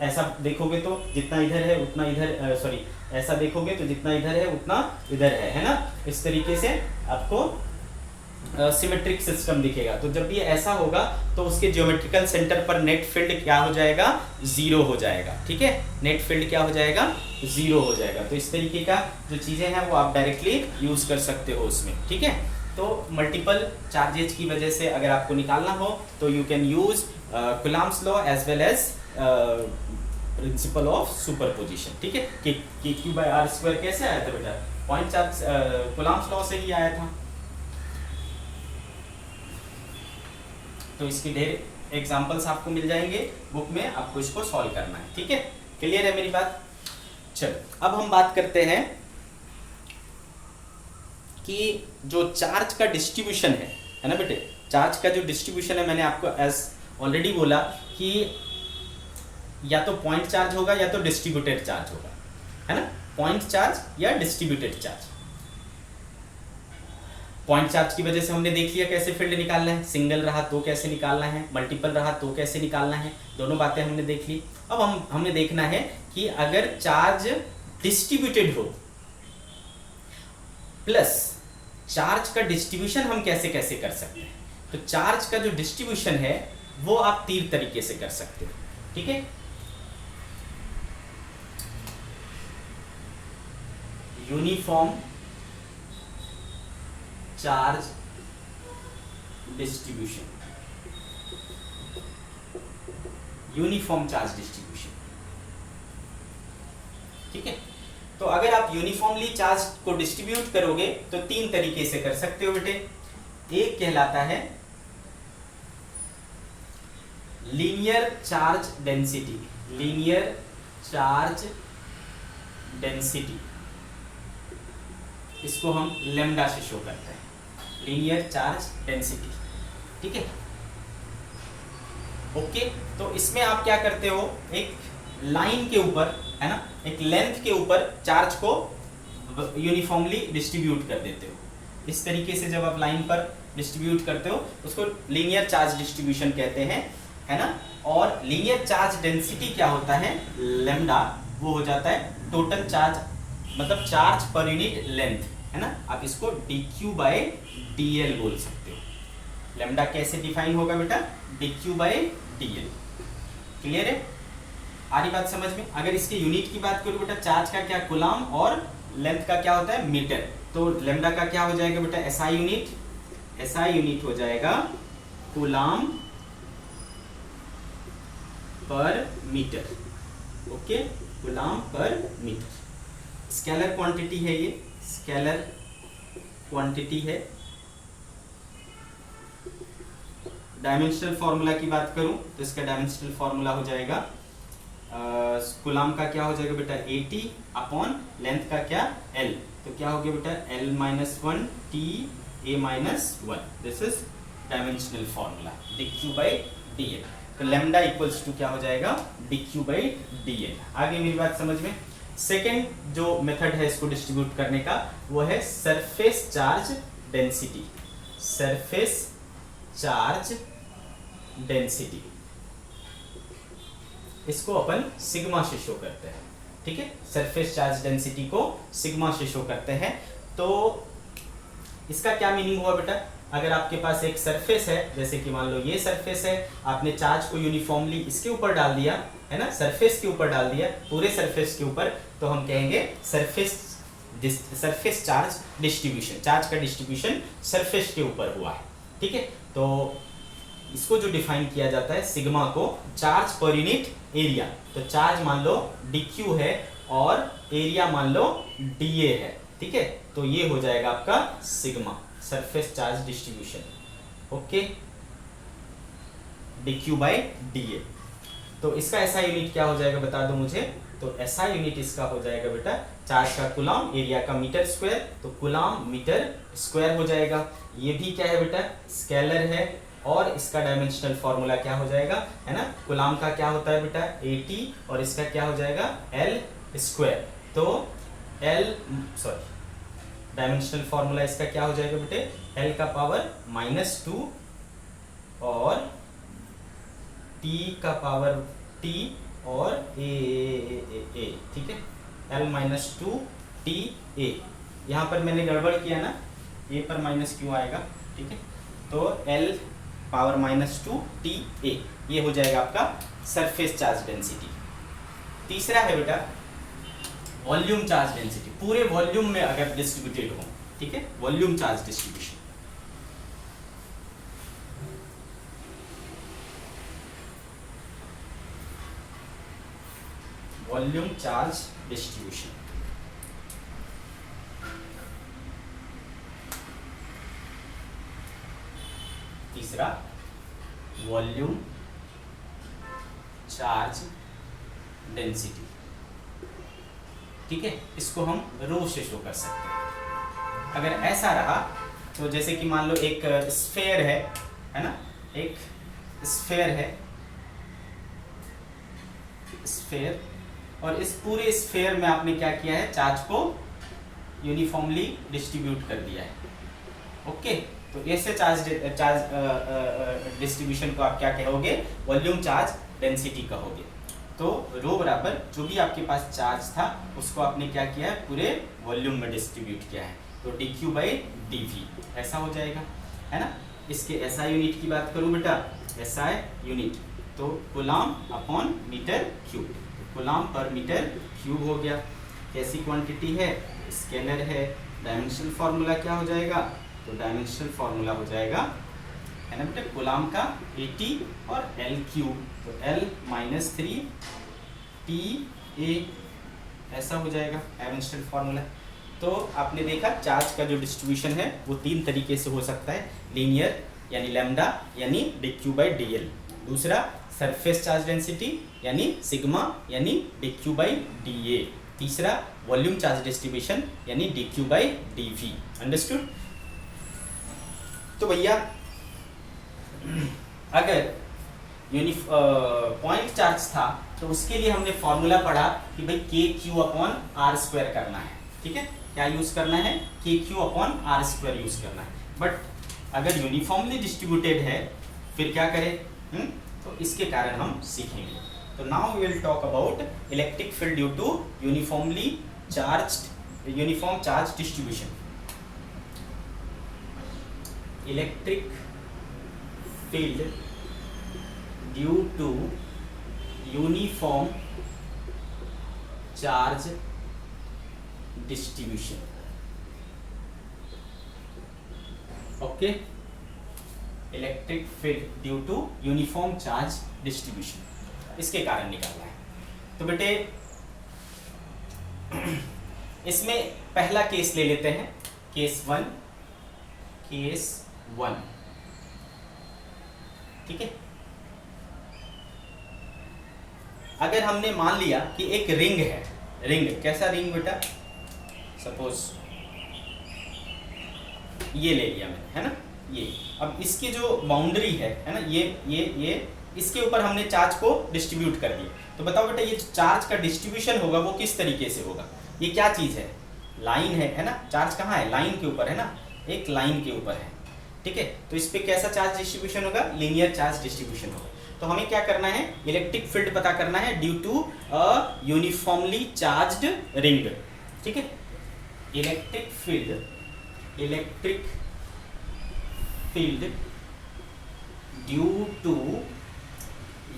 S1: ऐसा देखोगे तो जितना इधर है उतना इधर, सॉरी ऐसा देखोगे तो जितना इधर है उतना इधर है ना, इस तरीके से आपको सिमेट्रिक सिस्टम दिखेगा। तो जब ये ऐसा होगा तो उसके ज्योमेट्रिकल सेंटर पर नेट फील्ड क्या हो जाएगा, 0 हो जाएगा, ठीक है, नेट फील्ड क्या हो जाएगा, 0 हो जाएगा। तो इस तरीके का जो चीजें हैं वो आप डायरेक्टली यूज कर सकते हो उसमें, ठीक है। तो मल्टीपल चार्जेज की वजह से अगर आपको निकालना हो तो you can use Coulomb's law as well as principle of superposition, ठीक है। कि kq/r² कैसे आया था बेटा, पॉइंट चार्ज कूलम्ब्स लॉ से ही आया था। तो इसके ढेर एग्जांपल्स आपको मिल जाएंगे बुक में, आपको इसको सॉल्व करना है, ठीक है। क्लियर है मेरी बात। चलो अब हम बात करते हैं कि जो चार्ज का डिस्ट्रीब्यूशन है ना बेटे, चार्ज का जो डिस्ट्रीब्यूशन है, मैंने आपको एज ऑलरेडी बोला कि या तो पॉइंट चार्ज होगा या तो डिस्ट्रीब्यूटेड चार्ज होगा, है ना, पॉइंट चार्ज या डिस्ट्रीब्यूटेड चार्ज। पॉइंट चार्ज की वजह से हमने देख लिया कैसे फील्ड निकालना है, सिंगल रहा तो कैसे निकालना है, मल्टीपल रहा तो कैसे निकालना है, दोनों बातें हमने देख ली। अब हमें देखना है कि अगर चार्ज डिस्ट्रीब्यूटेड हो प्लस चार्ज का डिस्ट्रीब्यूशन हम कैसे कैसे कर सकते हैं। तो चार्ज का जो डिस्ट्रीब्यूशन है वो आप 3 तरीके से कर सकते हो, ठीक है। Uniform charge distribution, uniform charge distribution, ठीक है। तो अगर आप यूनिफॉर्मली चार्ज को डिस्ट्रीब्यूट करोगे तो 3 तरीके से कर सकते हो बेटे। एक कहलाता है linear charge density, linear charge density, इसको हम लैम्डा से शो करते हैं, लीनियर चार्ज डेंसिटी, ठीक है। ओके, तो इसमें आप क्या करते हो, एक लाइन के ऊपर, है ना, एक लेंथ के ऊपर चार्ज को यूनिफॉर्मली डिस्ट्रीब्यूट कर देते हो। इस तरीके से जब आप लाइन पर डिस्ट्रीब्यूट करते हो उसको लीनियर चार्ज डिस्ट्रीब्यूशन कहते हैं। है ना। और लीनियर चार्ज डेंसिटी क्या होता है, लैम्डा, वो हो जाता है टोटल चार्ज, मतलब चार्ज पर यूनिट लेंथ, है ना। आप इसको dq/dl बोल सकते हो। लैम्डा कैसे डिफाइन होगा बेटा, dq/dl। क्लियर है, आ रही बात समझ में। अगर इसके यूनिट की बात करूं बेटा, चार्ज का क्या कूलम और लेंथ का क्या होता है मीटर, तो लैम्डा का क्या हो जाएगा बेटा, एसआई यूनिट, एसआई यूनिट हो जाएगा coulomb per metre. Okay, coulomb per metre scalar quantity है, ये स्केलर क्वांटिटी है। डायमेंशनल फॉर्मूला की बात करूं तो इसका डायमेंशनल फॉर्मूला हो जाएगा कूलम का क्या हो जाएगा बेटा, 80 अपॉन लेंथ का क्या L, तो क्या हो गया बेटा L-1 T/A-1। This is dimensional formula dq/dl। तो लैम्डा इक्वल्स टू क्या हो जाएगा, dq/dl। आगे मेरी बात समझ में। सेकेंड जो मेथड है इसको डिस्ट्रीब्यूट करने का, वो है surface charge density. Surface charge density, इसको अपन सिग्मा से शो करते हैं, ठीक है। सरफेस चार्ज डेंसिटी को सिग्मा से शो करते हैं। तो इसका क्या मीनिंग हुआ बेटा, अगर आपके पास एक सरफेस है, जैसे कि मान लो ये सरफेस है, आपने चार्ज को यूनिफॉर्मली इसके ऊपर डाल दिया, है ना, सरफेस के ऊपर डाल दिया, पूरे सरफेस के ऊपर, तो हम कहेंगे सरफेस चार्ज डिस्ट्रीब्यूशन, चार्ज का डिस्ट्रीब्यूशन सरफेस के ऊपर हुआ है, ठीक है। तो इसको जो डिफाइन किया जाता है सिग्मा को, चार्ज पर यूनिट एरिया, तो चार्ज मान लो dq है और एरिया मान लो dA है, ठीक है। तो ये हो जाएगा आपका sigma, surface charge distribution. Okay, dq/dA। तो इसका SI यूनिट क्या हो जाएगा बता दो मुझे, तो SI यूनिट इसका हो जाएगा बेटा चार्ज का कूलम, एरिया का मीटर स्क्वायर, तो कूलम मीटर स्क्वायर हो जाएगा। ये भी क्या है बेटा, स्केलर है, और इसका डायमेंशनल फॉर्मूला क्या हो जाएगा, है ना, कूलम का क्या होता है बेटा 80, और इसका क्या हो जाएगा L², तो डायमेंशनल फॉर्मूला इसका क्या हो जाएगा बेटे, L का पावर -2 और T का पावर T और A, ठीक है, L-2 TA। यहाँ पर मैंने गड़बड़ किया ना, A पर माइनस क्यों आएगा, ठीक है, तो L पावर -2 TA, ये हो जाएगा आपका सरफेस चार्ज डेंसिटी। तीसरा है बेटा वॉल्यूम चार्ज डेंसिटी, पूरे वॉल्यूम में अगर डिस्ट्रीब्यूटेड हो, ठीक है, volume charge distribution. Volume charge distribution, तीसरा वॉल्यूम चार्ज डेंसिटी, ठीक है। इसको हम रो से शो कर सकते हैं। अगर ऐसा रहा तो जैसे कि मान लो एक स्फेयर है ना, एक स्फेयर है, स्फेयर, और इस पूरे स्फेयर में आपने क्या किया है, चार्ज को यूनिफॉर्मली डिस्ट्रीब्यूट कर दिया है। ओके, तो ऐसे चार्ज डिस्ट्रीब्यूशन को आप क्या कहोगे, वॉल्यूम चार्ज डेंसिटी कहोगे। तो रो बराबर जो भी आपके पास चार्ज था उसको आपने क्या किया है, पूरे वॉल्यूम में डिस्ट्रीब्यूट किया है, तो dq/dv ऐसा हो जाएगा, है ना। इसके SI यूनिट की बात करूं बेटा, SI यूनिट तो coulomb upon metre cube, coulomb per metre cube हो गया। कैसी क्वांटिटी है, स्केलर है। डायमेंशनल फार्मूला क्या हो जाएगा, तो डायमेंशनल फार्मूला हो जाएगा, है ना बेटा, कूलम का 80 और L3, तो L-3 TA, ऐसा हो जाएगा डायमेंशनल फार्मूला। तो आपने देखा चार्ज का जो डिस्ट्रीब्यूशन है वो 3 तरीके से हो सकता है, लीनियर यानी लैम्डा यानी dq/dl, दूसरा सरफेस चार्ज डेंसिटी यानी सिग्मा यानी dq/dA, तीसरा वॉल्यूम चार्ज डिस्ट्रीब्यूशन यानी dq/dv। अंडरस्टूड। तो भैया अगर पॉइंट चार्ज था तो उसके लिए हमने फॉर्मूला पढ़ा कि भाई KQ/R² करना है, ठीक है, क्या यूज करना है, KQ/R² यूज करना है। बट अगर यूनिफॉर्मली डिस्ट्रीब्यूटेड है फिर क्या करें, तो इसके कारण हम सीखेंगे। तो now we will talk about electric field due to uniform charge distribution. Electric field due to uniform charge distribution. Okay, electric field due to uniform charge distribution, इसके कारण निकालना है। तो बेटे इसमें पहला केस ले लेते हैं, केस वन, ठीक है। अगर हमने मान लिया कि एक रिंग है, रिंग कैसा रिंग बेटा, सपोज ये ले लिया मैंने, है ना, ये। अब इसकी जो बाउंड्री है ना, ये इसके ऊपर हमने चार्ज को डिस्ट्रीब्यूट कर दिया। तो बताओ बेटा ये चार्ज का डिस्ट्रीब्यूशन होगा वो किस तरीके से होगा? ये क्या चीज़ है? लाइन है ना, चार्ज कहाँ है? लाइन के ऊपर है ना, एक लाइन के ऊपर है, ठीक है। तो इस पे कैसा चार्ज डिस्ट्रीब्यूशन होगा? लीनियर चार्ज डिस्ट्रीब्यूशन होगा। तो हमें क्या करना है? इलेक्ट्रिक फील्ड पता करना है due to a uniformly charged ring, ठीक है। Electric field due to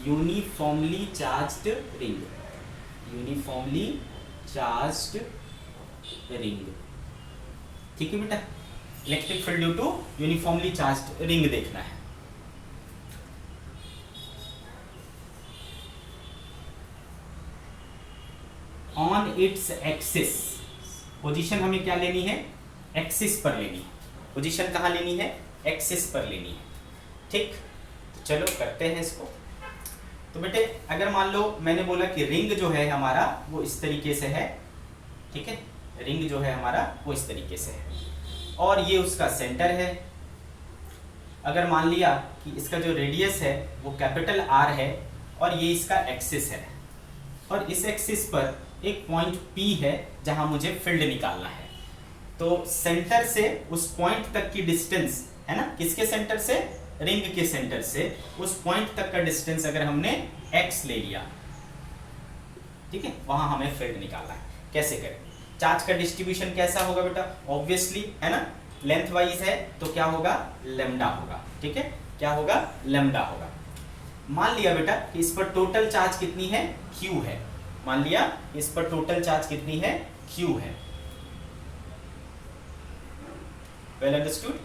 S1: uniformly charged ring, ठीक है बेटा। Electric field due to uniformly charged ring देखना है। ऑन इट्स एक्सिस, पोजीशन हमें क्या लेनी है? एक्सिस पर लेनी है। पोजीशन कहाँ लेनी है? एक्सिस पर लेनी है, ठीक। तो चलो करते हैं इसको। तो बेटे अगर मान लो मैंने बोला कि रिंग जो है हमारा वो इस तरीके से है, ठीक है। रिंग जो है हमारा वो इस तरीके से है और ये उसका सेंटर है। अगर मान लिया कि इसका जो रेडियस है वो कैपिटल R है और ये इसका एक्सिस है और इस एक्सिस पर एक पॉइंट P है जहां मुझे फील्ड निकालना है। तो सेंटर से उस पॉइंट तक की डिस्टेंस है ना, किसके सेंटर से? रिंग के सेंटर से उस पॉइंट तक का डिस्टेंस अगर हमने x ले लिया, ठीक है, वहां हमें फील्ड निकालना है। कैसे करें? चार्ज का डिस्ट्रीब्यूशन कैसा होगा बेटा? ऑब्वियसली है ना, लेंथ वाइज है तो क्या होगा? लैम्डा होगा, ठीक है। क्या होगा? लैम्डा होगा। मान लिया बेटा कि इस पर टोटल चार्ज कितनी है? Q है। मान लिया इस पर टोटल चार्ज कितनी है? Q है। Well understood.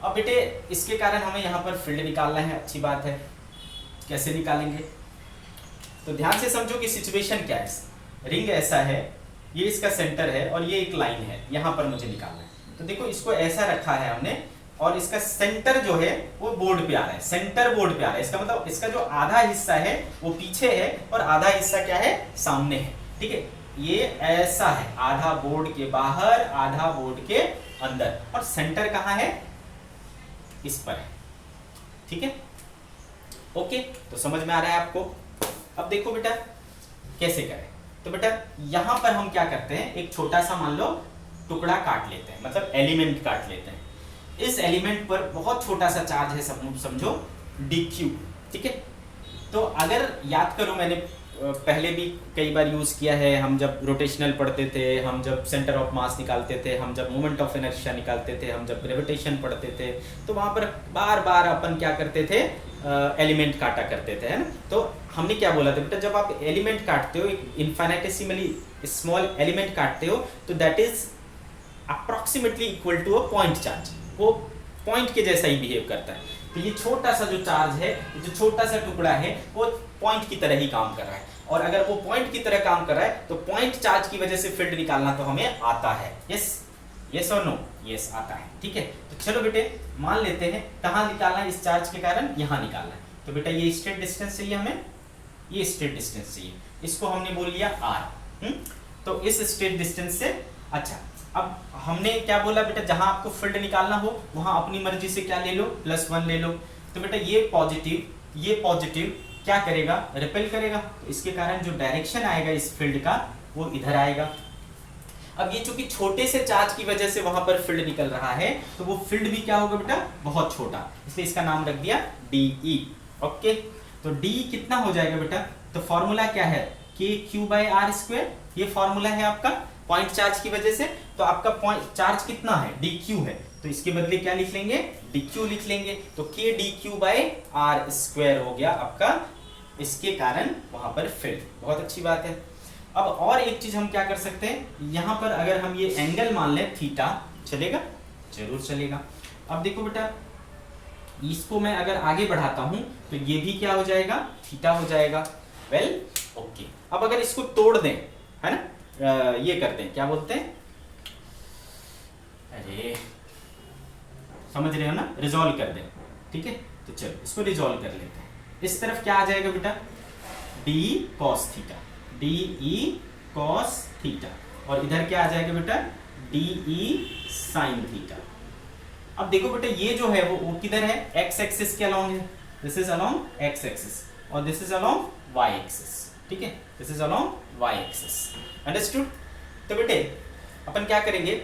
S1: अब बेटे इसके कारण हमें यहाँ पर फील्ड निकालना है, अच्छी बात है। कैसे निकालेंगे? तो ध्यान से समझो कि सिचुएशन क्या है। रिंग ऐसा है, ये इसका सेंटर है और ये एक लाइन है, यहाँ पर मुझे निकालना है। तो देखो इसको ऐसा रखा है हमने और इसका सेंटर जो है वो बोर्ड पे आ रहा है, सेंटर बोर्ड पे आ रहा है। इसका मतलब इसका जो आधा हिस्सा है वो पीछे है और आधा हिस्सा क्या है? सामने है, ठीक है। ये ऐसा है, आधा बोर्ड के बाहर आधा बोर्ड के अंदर, और सेंटर कहाँ है? इस पर है, ठीक है। ओके, तो समझ में आ रहा है आपको? अब देखो बेटा कैसे करें। तो बेटा यहां पर हम क्या करते हैं, एक छोटा सा मान लो टुकड़ा काट लेते हैं, मतलब एलिमेंट काट लेते हैं। इस एलिमेंट पर बहुत छोटा सा चार्ज है, समझो dq, ठीक है। तो अगर याद करो, मैंने पहले भी कई बार यूज किया है, हम जब रोटेशनल पढ़ते थे, हम जब सेंटर ऑफ मास निकालते थे, हम जब मोमेंट ऑफ इनर्शिया निकालते थे, हम जब ग्रेविटेशन पढ़ते थे, तो वहां पर बार बार अपन क्या करते थे? एलिमेंट काटा करते थे, है ना। तो हमने क्या बोला था बेटा, जब आप एलिमेंट काटते हो, एक इनफाइनेटेसिमली स्मॉल एलिमेंट काटते हो, तो that is approximately equal to a point charge. वो पॉइंट के जैसा ही बिहेव करता है। तो ये छोटा सा जो चार्ज है, जो छोटा सा टुकड़ा है, वो पॉइंट की तरह ही काम कर रहा है। और अगर वो पॉइंट की तरह काम कर रहा है तो पॉइंट चार्ज की वजह से फील्ड निकालना तो हमें आता है। यस और नो? यस आता है, ठीक है। तो चलो बेटे मान लेते हैं कहाँ निकालना है इस चार्ज के कारण? यहाँ निकालना है। तो बेटा ये स्ट्रेट डिस्टेंस चाहिए हमें, ये स्ट्रेट डिस्टेंस चाहिए, इसको हमने बोल लिया r। तो इस स्ट्रेट डिस्टेंस से, अच्छा अब हमने क्या बोला बेटा, जहां आपको फील्ड निकालना हो वहां अपनी मर्जी से क्या ले लो? +1 ले लो। तो बेटा ये पॉजिटिव क्या करेगा? रिपेल करेगा। तो इसके कारण जो डायरेक्शन आएगा इस फील्ड का वो इधर आएगा। अब ये चूंकि छोटे से चार्ज की वजह से वहां पर फील्ड निकल रहा है, तो वो फील्ड भी क्या होगा बेटा, बहुत छोटा, इसलिए इसका नाम रख दिया DE। ओके, तो D कितना हो जाएगा बेटा, तो फॉर्मूला क्या है, KQ/R², ये फॉर्मूला है आपका पॉइंट चार्ज की वजह से। तो आपका पॉइंट चार्ज कितना है, DQ है, तो इसके बदले क्या लिख लेंगे, DQ लिख लेंगे। तो KdQ/R² हो गया आपका, इसके कारण वहां पर फील्ड। बहुत अच्छी बात है। अब और एक चीज हम क्या कर सकते हैं, यहां पर अगर हम ये एंगल मान लें थीटा, चलेगा, जरूर चलेगा। अब देखो बेटा, इसको मैं अगर आगे बढ़ाता हूं तो ये भी क्या हो जाएगा, थीटा हो जाएगा। वेल ओके, अब अगर इसको तोड़ दें, है ना, ये कर दें, क्या बोलते हैं, अरे समझ रहे हो ना, रिजॉल्व कर दें, ठीक है। तो चलो इसको रिजॉल्व कर लेते हैं। इस तरफ क्या आ जाएगा बेटा, D cos theta, DE cos theta, और इधर क्या आ जाएगा बेटा, DE sin थीटा। अब देखो बेटा, ये जो है वो किधर है, x एक्सिस के अलोंग है, this is along x axis, और this is along y axis, ठीक है, this is along y axis. Understood. तो बेटे अपन क्या करेंगे,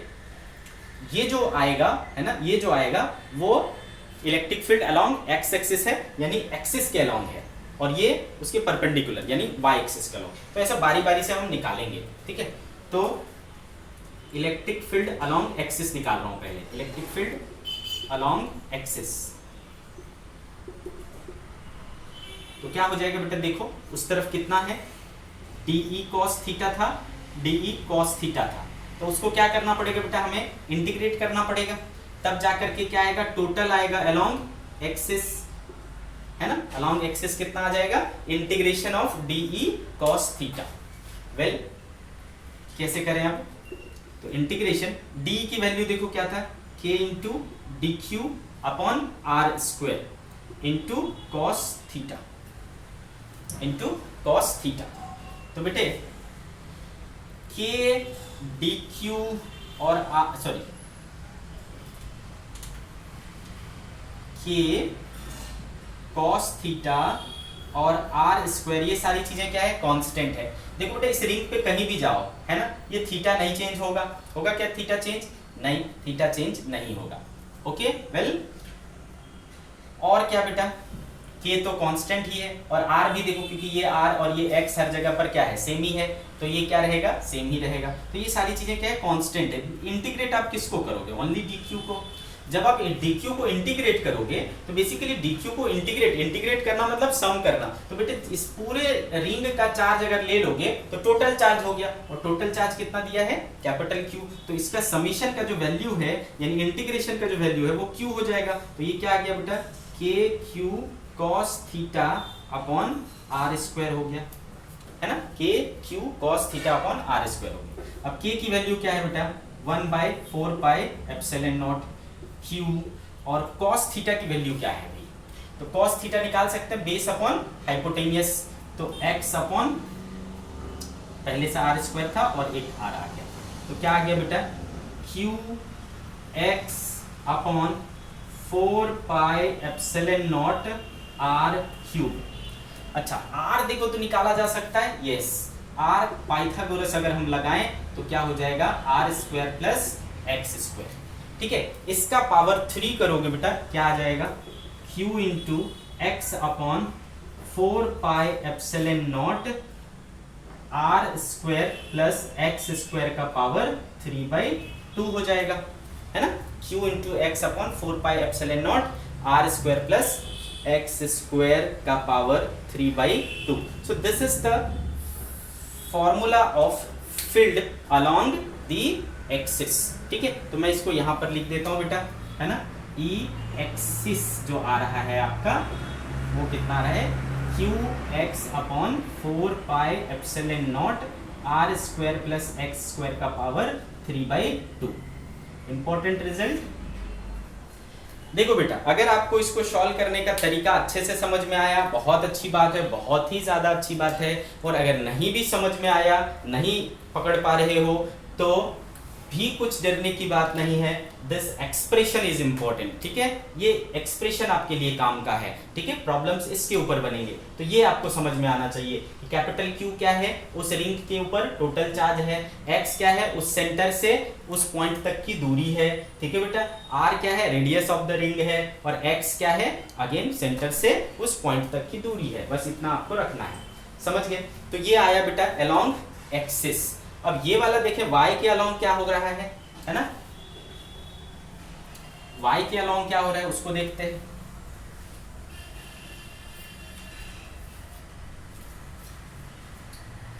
S1: ये जो आएगा है ना, ये जो आएगा वो electric field along x axis है, यानी एक्सिस के अलोंग है, और ये उसके परपेंडिकुलर यानी y एक्सिस का लोग। तो ऐसा बारी बारी से हम निकालेंगे, ठीक है। तो इलेक्ट्रिक फील्ड अलोंग एक्सिस निकाल रहा हूं पहले, इलेक्ट्रिक फील्ड अलोंग एक्सिस, तो क्या हो जाएगा बेटा, देखो उस तरफ कितना है, DE cos थीटा था, DE cos थीटा था, तो उसको क्या करना पड़ेगा बेटा, हमें इंटीग्रेट करना पड़ेगा, तब जाकर के क्या आएगा, टोटल आएगा अलोंग एक्सिस, है ना, अलोंग एक्सिस कितना आ जाएगा, integration of DE cos theta. Well कैसे करें आप, तो इंटीग्रेशन D की वैल्यू देखो क्या था, K into DQ/R² into cos theta, into cos theta. तो बेटे K DQ और K cos थीटा और R², ये सारी चीजें क्या है, कांस्टेंट है। देखो बेटा, इस रिंग पे कहीं भी जाओ, है ना, ये थीटा नहीं चेंज होगा, होगा क्या थीटा चेंज, नहीं, थीटा चेंज नहीं होगा। ओके वेल, और क्या बेटा, K तो कांस्टेंट ही है, और R भी देखो, क्योंकि ये R और ये X हर जगह पर क्या है, सेम ही है, तो ये क्या रहेगा, सेम ही रहेगा। तो ये सारी चीजें क्या है, कांस्टेंट है। इंटीग्रेट आप किसको करोगे, ओनली DQ को। जब आप DQ को इंटीग्रेट करोगे तो बेसिकली DQ को इंटीग्रेट करना मतलब सम करना, तो बेटे इस पूरे रिंग का चार्ज अगर ले लोगे तो टोटल चार्ज हो गया, और टोटल चार्ज कितना दिया है, कैपिटल Q, तो इसका समीशन का जो वैल्यू है यानी इंटीग्रेशन का जो वैल्यू है वो Q हो जाएगा। तो ये क्या आ गया बेटा, KQ cos theta upon R² हो गया, है ना, KQ cos theta upon R² हो गया। अब K की वैल्यू क्या है बेटा, 1/4πε0 Q, और cos थीटा की वैल्यू क्या है भाई, तो cos थीटा निकाल सकते हैं बेस अपॉन हाइपोटेनियस, तो x अपॉन पहले से R² था और एक R आ गया, तो क्या आ गया बेटा, QX अपॉन 4πε0 R³। अच्छा R देखो तो निकाला जा सकता है, यस, R पाइथागोरस अगर हम लगाएं तो क्या हो जाएगा, R² प्लस X², ठीक है। इसका पावर 3 करोगे बेटा, क्या आ जाएगा, Q into x upon 4πε0 R² plus X² का पावर 3/2 हो जाएगा, है ना, Q into x upon 4πε0 R² plus X² का power 3/2। So this is the formula of field along the axis, ठीक है। तो मैं इसको यहां पर लिख देता हूं बेटा, है ना, E एक्सिस जो आ रहा है आपका वो कितना रहा है, QX upon 4πε0 R² plus X² का पावर 3/2। Important result. देखो बेटा, अगर आपको इसको सॉल्व करने का तरीका अच्छे से समझ में आया, बहुत अच्छी बात है, बहुत ही ज़्यादा अच्छी बात है, और अगर नहीं भी समझ में आया, नहीं पकड़ पा रहे हो, तो भी कुछ डरने की बात नहीं है, दिस एक्सप्रेशन इज इंपॉर्टेंट, ठीक है, ये एक्सप्रेशन आपके लिए काम का है, ठीक है, प्रॉब्लम्स इसके ऊपर बनेंगे। तो ये आपको समझ में आना चाहिए कि कैपिटल क्यू क्या है, उस रिंग के ऊपर टोटल चार्ज है, एक्स क्या है, उस सेंटर से उस पॉइंट तक की दूरी है, ठीक है बेटा, आर क्या है, रेडियस ऑफ द रिंग है, और एक्स क्या है, अगेन सेंटर से उस पॉइंट तक की दूरी है, बस इतना आपको रखना है, समझ गए। तो ये आया बेटा अलोंग एक्सिस। अब ये वाला देखें y के अलोंग क्या हो रहा है ना, y के अलोंग क्या हो रहा है उसको देखते हैं।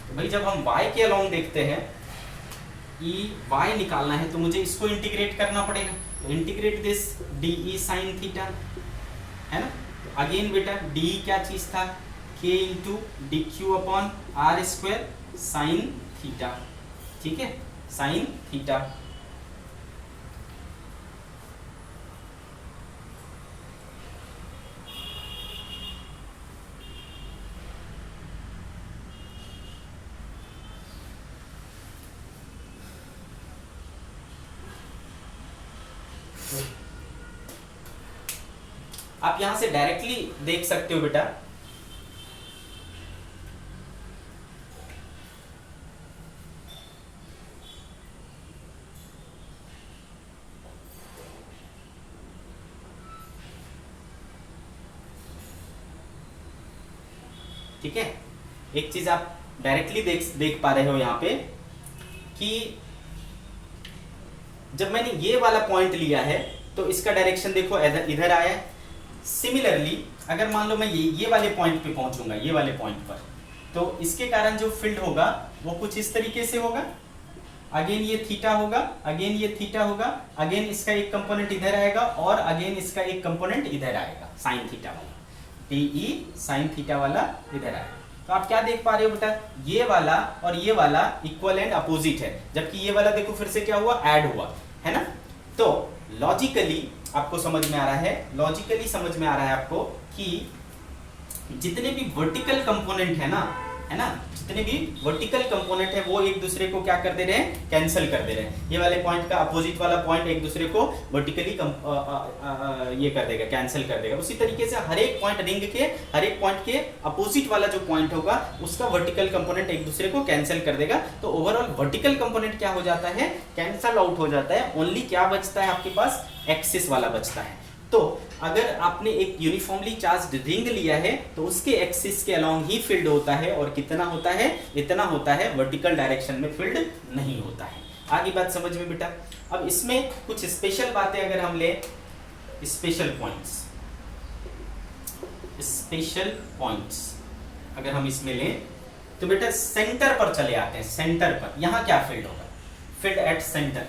S1: तो भाई जब हम y के अलोंग देखते हैं, y निकालना है तो मुझे इसको इंटीग्रेट करना पड़ेगा, तो integrate this de sin theta, है ना। तो अगेन बेटा d क्या चीज था, k into d q upon r square sine theta, ठीक है, साइन थीटा। आप यहां से डायरेक्टली देख सकते हो बेटा, ठीक है, एक चीज आप डायरेक्टली देख पा रहे हो यहाँ पे कि जब मैंने ये वाला पॉइंट लिया है तो इसका डायरेक्शन देखो इधर आया है। सिमिलरली अगर मान लो मैं ये वाले पॉइंट पे पहुंचूंगा, ये वाले पॉइंट पर, तो इसके कारण जो फील्ड होगा वो कुछ इस तरीके से होगा, अगेन ये थीटा होगा, अगेन ये थीटा होगा, अगेन इसका एक कंपोनेंट इधर आएगा, और अगेन इसका एक कंपोनेंट इधर आएगा, साइन थीटा वाला, टी साइन थीटा वाला इधर आएगा। तो आप क्या देख पा रहे हो बेटा, ये वाला और ये वाला इक्वल एंड अपोजिट है, जबकि ये वाला देखो फिर से क्या हुआ, ऐड हुआ, है ना। तो लॉजिकली आपको समझ में आ रहा है, लॉजिकली समझ में आ रहा है आपको कि जितने भी वर्टिकल कंपोनेंट है ना, है ना, जितने भी वर्टिकल कंपोनेंट है वो एक दूसरे को क्या कर दे रहे हैं, कैंसिल कर दे रहे हैं। ये वाले पॉइंट का अपोजिट वाला पॉइंट एक दूसरे को वर्टिकली ये कर देगा, कैंसिल कर देगा। उसी तरीके से हर एक पॉइंट रिंग के हर एक पॉइंट के अपोजिट वाला जो पॉइंट होगा उसका वर्टिकल कंपोनेंट एक दूसरे को कैंसिल कर देगा। तो ओवरऑल वर्टिकल कंपोनेंट क्या हो जाता है, कैंसल आउट हो जाता है, ओनली क्या बचता है आपके पास, एक्सिस वाला बचता है। तो अगर आपने एक यूनिफॉर्मली चार्ज्ड रिंग लिया है तो उसके एक्सिस के अलोंग ही फील्ड होता है, और कितना होता है, इतना होता है, वर्टिकल डायरेक्शन में फील्ड नहीं होता है। आगे बात समझ में बेटा। अब इसमें कुछ स्पेशल बातें अगर हम ले, स्पेशल पॉइंट्स अगर हम इसमें लें तो बेटा सेंटर पर चले आते हैं। सेंटर पर यहां क्या फील्ड होगा, field at centre,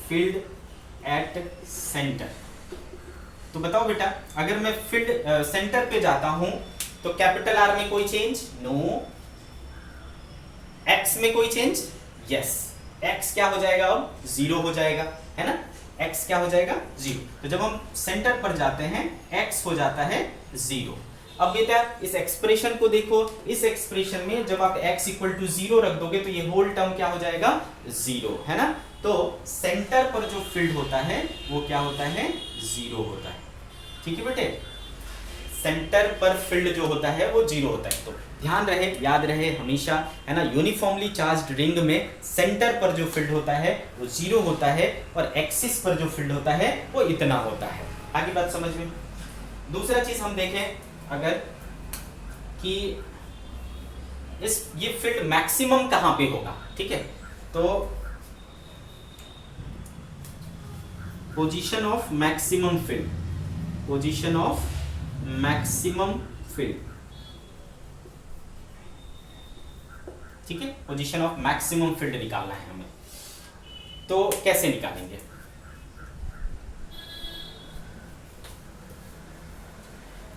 S1: field at centre. तो बताओ बेटा, अगर मैं फील्ड सेंटर पे जाता हूं तो कैपिटल आर में कोई चेंज, नो, एक्स में कोई चेंज, यस, एक्स क्या हो जाएगा, अब जीरो हो जाएगा, है ना, एक्स क्या हो जाएगा, जीरो। तो जब हम सेंटर पर जाते हैं एक्स हो जाता है जीरो। अब बेटा इस एक्सप्रेशन को देखो, इस एक्सप्रेशन में जब आप x इक्वल टू जीरो रख दोगे तो ये होल टर्म क्या हो जाएगा, जीरो, है ना। तो सेंटर पर जो फील्ड होता है वो क्या होता है, जीरो होता है, ठीक है बेटे, सेंटर पर फील्ड जो होता है वो जीरो होता है। तो ध्यान रहे, याद रहे हमेशा, है ना, यूनिफॉर्मली चार्ज्ड रिंग में सेंटर पर जो फील्ड होता है वो जीरो होता है, और एक्सिस पर जो फील्ड होता है वो इतना होता है। आगे बात समझ में। दूसरा चीज हम देखें अगर कि ये फील्ड मैक्सिमम कहां पे होगा, ठीक है, तो position of maximum field, position of maximum field, ठीक है, पोजीशन ऑफ मैक्सिमम फील्ड निकालना है हमें। तो कैसे निकालेंगे,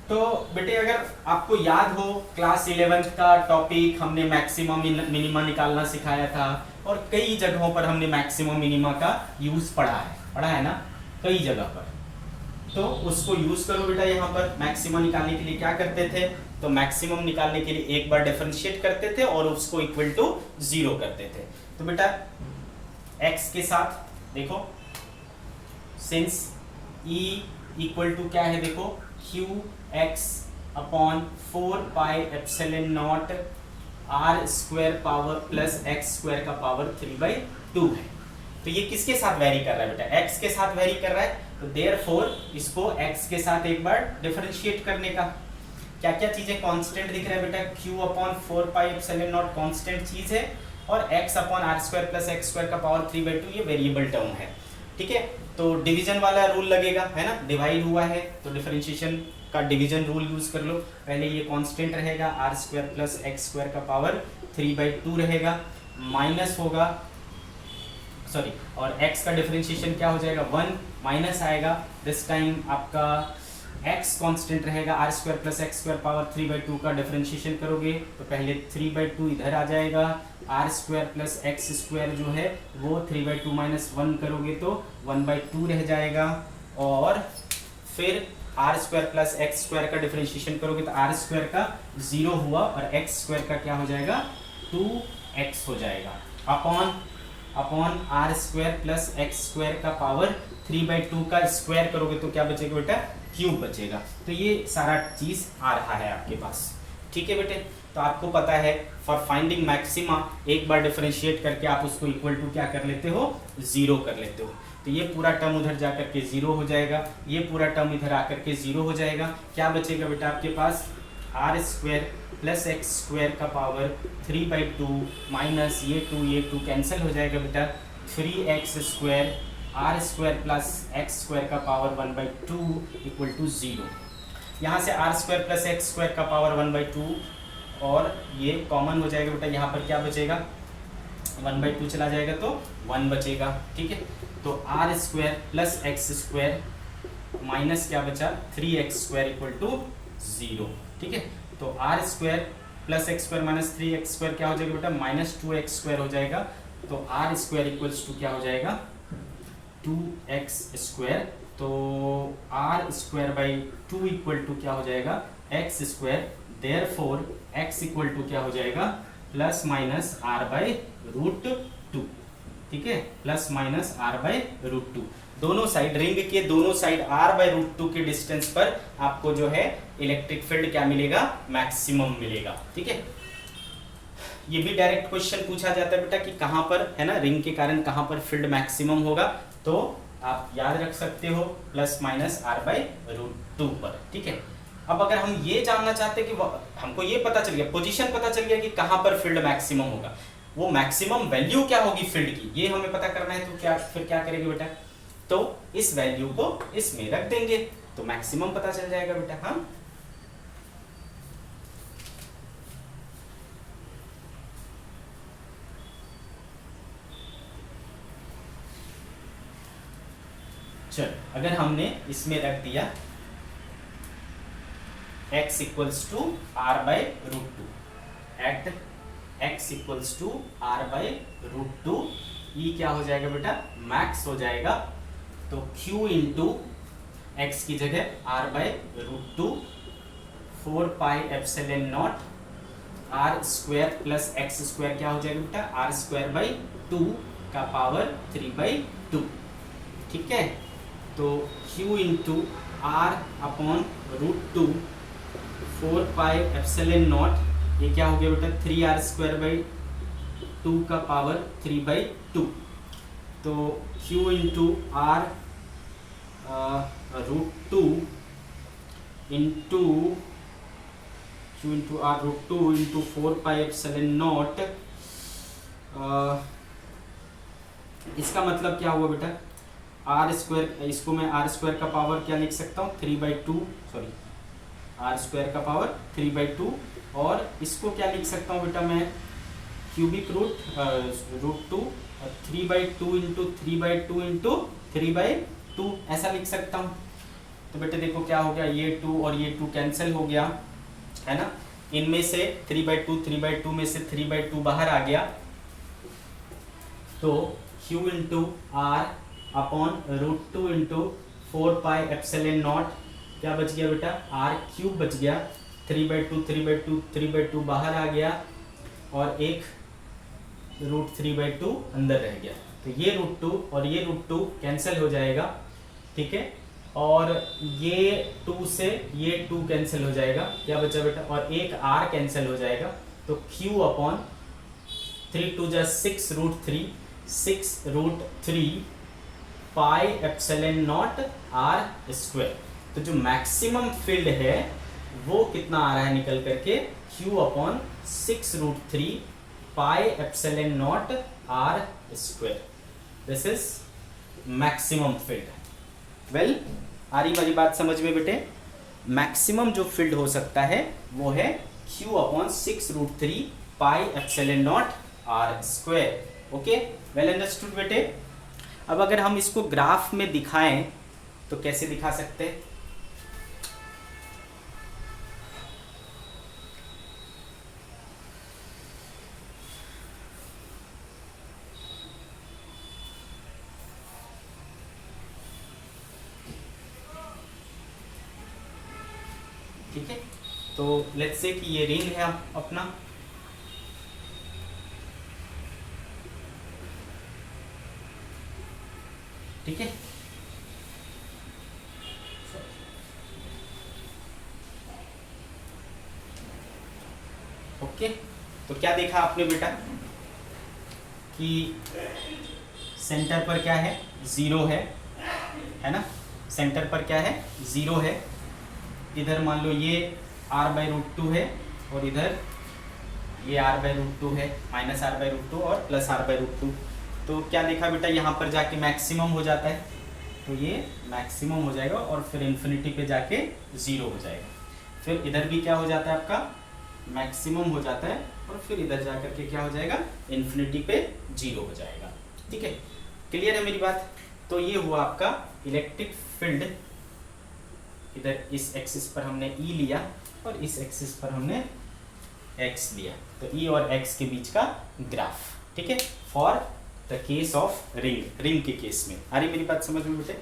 S1: तो बेटे अगर आपको याद हो क्लास 11th का टॉपिक हमने मैक्सिमम मिनिमा निकालना सिखाया था, और कई जगहों पर हमने मैक्सिमम मिनिमा का यूज पढ़ा है ना, कई जगह पर। तो उसको यूज करो बेटा। यहाँ पर मैक्सिमम निकालने के लिए क्या करते थे, तो मैक्सिमम निकालने के लिए एक बार डिफरेंशिएट करते थे और उसको इक्वल टू जीरो करते थे। तो बेटा एक्स के साथ देखो, सिंस E इक्वल टू क्या है देखो, Q x upon 4πε0 R square power plus x square का पावर 3/2 है। तो ये किसके साथ वेरी कर रहा है बेटा, एक्स के साथ वेरी कर रहा है, तो देयरफॉर इसको एक्स के साथ एक बार डिफरेंशिएट करने का। क्या क्या चीजें कांस्टेंट दिख रहा है बेटा, q अपॉन 4πε0 कांस्टेंट चीज है, और x upon r square plus x square का पावर 3/2 ये वेरिएबल टर्म है। ठीक है, तो डिवीजन वाला रूल लगेगा, है ना, डिवाइड हुआ है तो डिफरेंशिएशन का डिवीजन रूल यूज कर लो। पहले ये कांस्टेंट रहेगा r square plus x square का पावर 3/2 रहेगा, माइनस होगा, सॉरी, और x का डिफरेंशिएशन क्या हो जाएगा, 1 माइनस आएगा, दिस टाइम आपका x कांस्टेंट रहेगा, r square plus x square power 3/2 का डिफरेंशिएशन करोगे तो पहले 3/2 इधर आ जाएगा, r square plus x square जो है वो 3/2 माइनस 1 करोगे तो 1/2 रह जाएगा, और फिर r square plus x square का डिफरेंशिएशन करोगे तो आर स्क्वायर का 0 हुआ और एक्स स्क्वायर का क्या हो जाएगा, 2x हो जाएगा, upon r square plus x square का पावर 3/2 का स्क्वायर करोगे तो क्या बचेगा बेटा, क्यूब बचेगा। तो ये सारा चीज आ रहा है आपके पास। ठीक है बेटे, तो आपको पता है फॉर फाइंडिंग मैक्सिमा एक बार डिफरेंशिएट करके आप उसको इक्वल टू क्या कर लेते हो, 0 कर लेते हो। तो ये पूरा टर्म उधर जा करके 0 हो जाएगा, ये पूरा टर्म इधर आकर के 0 हो जाएगा। क्या बचेगा बेटा आपके पास, R square plus x square का पावर 3/2 माइनस ये 2 कैंसिल हो जाएगा बेटा, 3x square R square plus x square का पावर 1/2 इक्वल टू 0। यहाँ से R square plus x square का पावर 1/2 और ये कॉमन हो जाएगा बेटा, यहाँ पर क्या बचेगा, 1/2 चला जाएगा तो 1 बचेगा। ठीक है, तो r square plus x square minus क्या बचा, 3x स्क्वायर इक्वल टू 0। ठीक है, तो r square plus x square minus 3x square क्या हो जाएगा बेटा, माइनस 2x स्क्वायर हो जाएगा, तो आर स्क्वायर इक्वल्स टू क्या हो जाएगा, 2x स्क्वायर, तो r square by 2 equal to क्या हो जाएगा, x square, therefore x equal to क्या हो जाएगा, plus minus r by root 2। ठीक है, plus minus r by root 2, दोनों साइड, रिंग के दोनों साइड r बाई रूट 2 के डिस्टेंस पर आपको जो है इलेक्ट्रिक फील्ड क्या मिलेगा, मैक्सिमम मिलेगा। ठीक है, ये भी डायरेक्ट क्वेश्चन पूछा जाता है बेटा कि कहां पर, है ना, रिंग के कारण कहां पर फील्ड मैक्सिमम होगा, तो आप याद रख सकते हो plus minus r by root 2 पर। ठीक है, अब अगर हम ये जानना चाहते हैं कि हमको ये पता चल गया, पोजीशन पता चल गया कि कहां पर फील्ड मैक्सिमम होगा, वो मैक्सिमम वैल्यू क्या होगी फील्ड की, ये हमें पता करना है, तो क्या फिर क्या करेंगे बेटा, तो इस वैल्यू को इसमें रख देंगे तो मैक्सिमम पता चल जाएगा बेटा। हाँ, चल, अगर हमने इसमें रख दिया x equals to r by root 2, at x equals to r by root 2, ये क्या हो जाएगा बेटा, मैक्स हो जाएगा, तो q इंटू एक्स की जगह R by root 2 4πε0 R square plus x square क्या हो जाएगा बेटा, आर स्क्वायर बाई 2 का पावर 3/2। ठीक है, तो q into are upon root 2 4πε0, ये क्या हो गया बेटा, 3r स्क्वायर बाई 2 का पावर 3/2, तो q into R root 2 into q into R root 2 into 4πε0, इसका मतलब क्या हुआ बेटा, आर स्क्वायर, इसको मैं आर स्क्वायर का पावर क्या लिख सकता हूँ, 3/2, सॉरी, आर स्क्वायर का पावर 3/2, और इसको क्या लिख सकता हूँ बेटा मैं, क्यूबिक रूट 2 3/2 इंटू 3/2 इंटू 3/2 ऐसा लिख सकता हूँ। तो बेटे देखो क्या हो गया, ये 2 और ये 2 कैंसिल हो गया, है ना, इनमें से 3/2 में से 3/2 बाहर आ गया, तो q into are upon root 2 into 4πε0 क्या बच गया बेटा, आर क्यूब बच गया, 3/2 बाहर आ गया और एक रूट 3/2 अंदर रह गया, तो ये √2 और ये √2 कैंसिल हो जाएगा, ठीक है, और ये 2 से ये 2 कैंसिल हो जाएगा, क्या बचा बेटा, और एक r कैंसिल हो जाएगा, तो q अपॉन 3 2 जा 6√3 pi epsilon naught r square. तो जो मैक्सिमम फील्ड है वो कितना आ रहा है निकल करके, q upon 6√3 pi epsilon naught r square. This is maximum field. Well, आ रही वाली बात समझ में बेटे? मैक्सिमम जो फील्ड हो सकता है वो है q upon 6√3 pi epsilon naught r square. Okay, well understood बेटे। अब अगर हम इसको ग्राफ में दिखाएं तो कैसे दिखा सकते हैं? ठीक है, तो लेट्स से कि ये रिंग है अपना, ठीक है, ओके। तो क्या देखा आपने बेटा कि सेंटर पर क्या है, 0 है ना, सेंटर पर क्या है, 0 है। इधर मान लो ये r/√2 है और इधर ये r/√2 है, -r/√2 और +r/√2। तो क्या देखा बेटा, यहाँ पर जाके मैक्सिमम हो जाता है, तो ये मैक्सिमम हो जाएगा और फिर इन्फिनिटी पे जाके 0 हो जाएगा। फिर इधर भी क्या हो जाता है आपका, मैक्सिमम हो जाता है और फिर इधर जा करके क्या हो जाएगा, इन्फिनिटी पे 0 हो जाएगा। ठीक है, क्लियर है मेरी बात? तो ये हुआ आपका इलेक्ट्रिक फील्ड। इधर इस एक्सिस पर हमने E लिया और इस एक्सिस पर हमने X लिया, तो E और X के बीच का ग्राफ, ठीक है, for the case of ring के केस में। आ रही मेरी बात समझ में बेटे?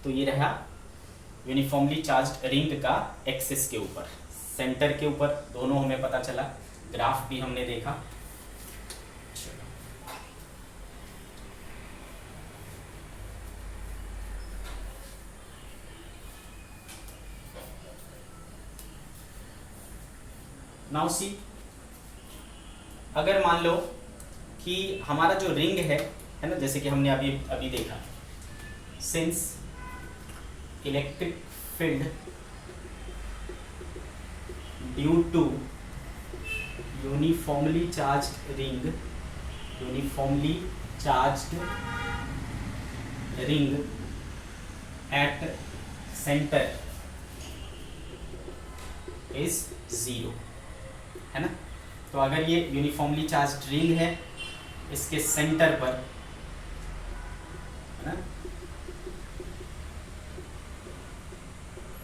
S1: तो ये रहा यूनिफॉर्मली चार्ज्ड रिंग का एक्सिस के ऊपर, सेंटर के ऊपर, दोनों हमें पता चला, ग्राफ भी हमने देखा। नाउ सी, अगर मान लो कि हमारा जो रिंग है ना, जैसे कि हमने अभी देखा, since electric field due to uniformly charged ring at centre is 0, है ना। तो अगर ये यूनिफॉर्मली चार्ज्ड रिंग है, इसके सेंटर पर, है ना,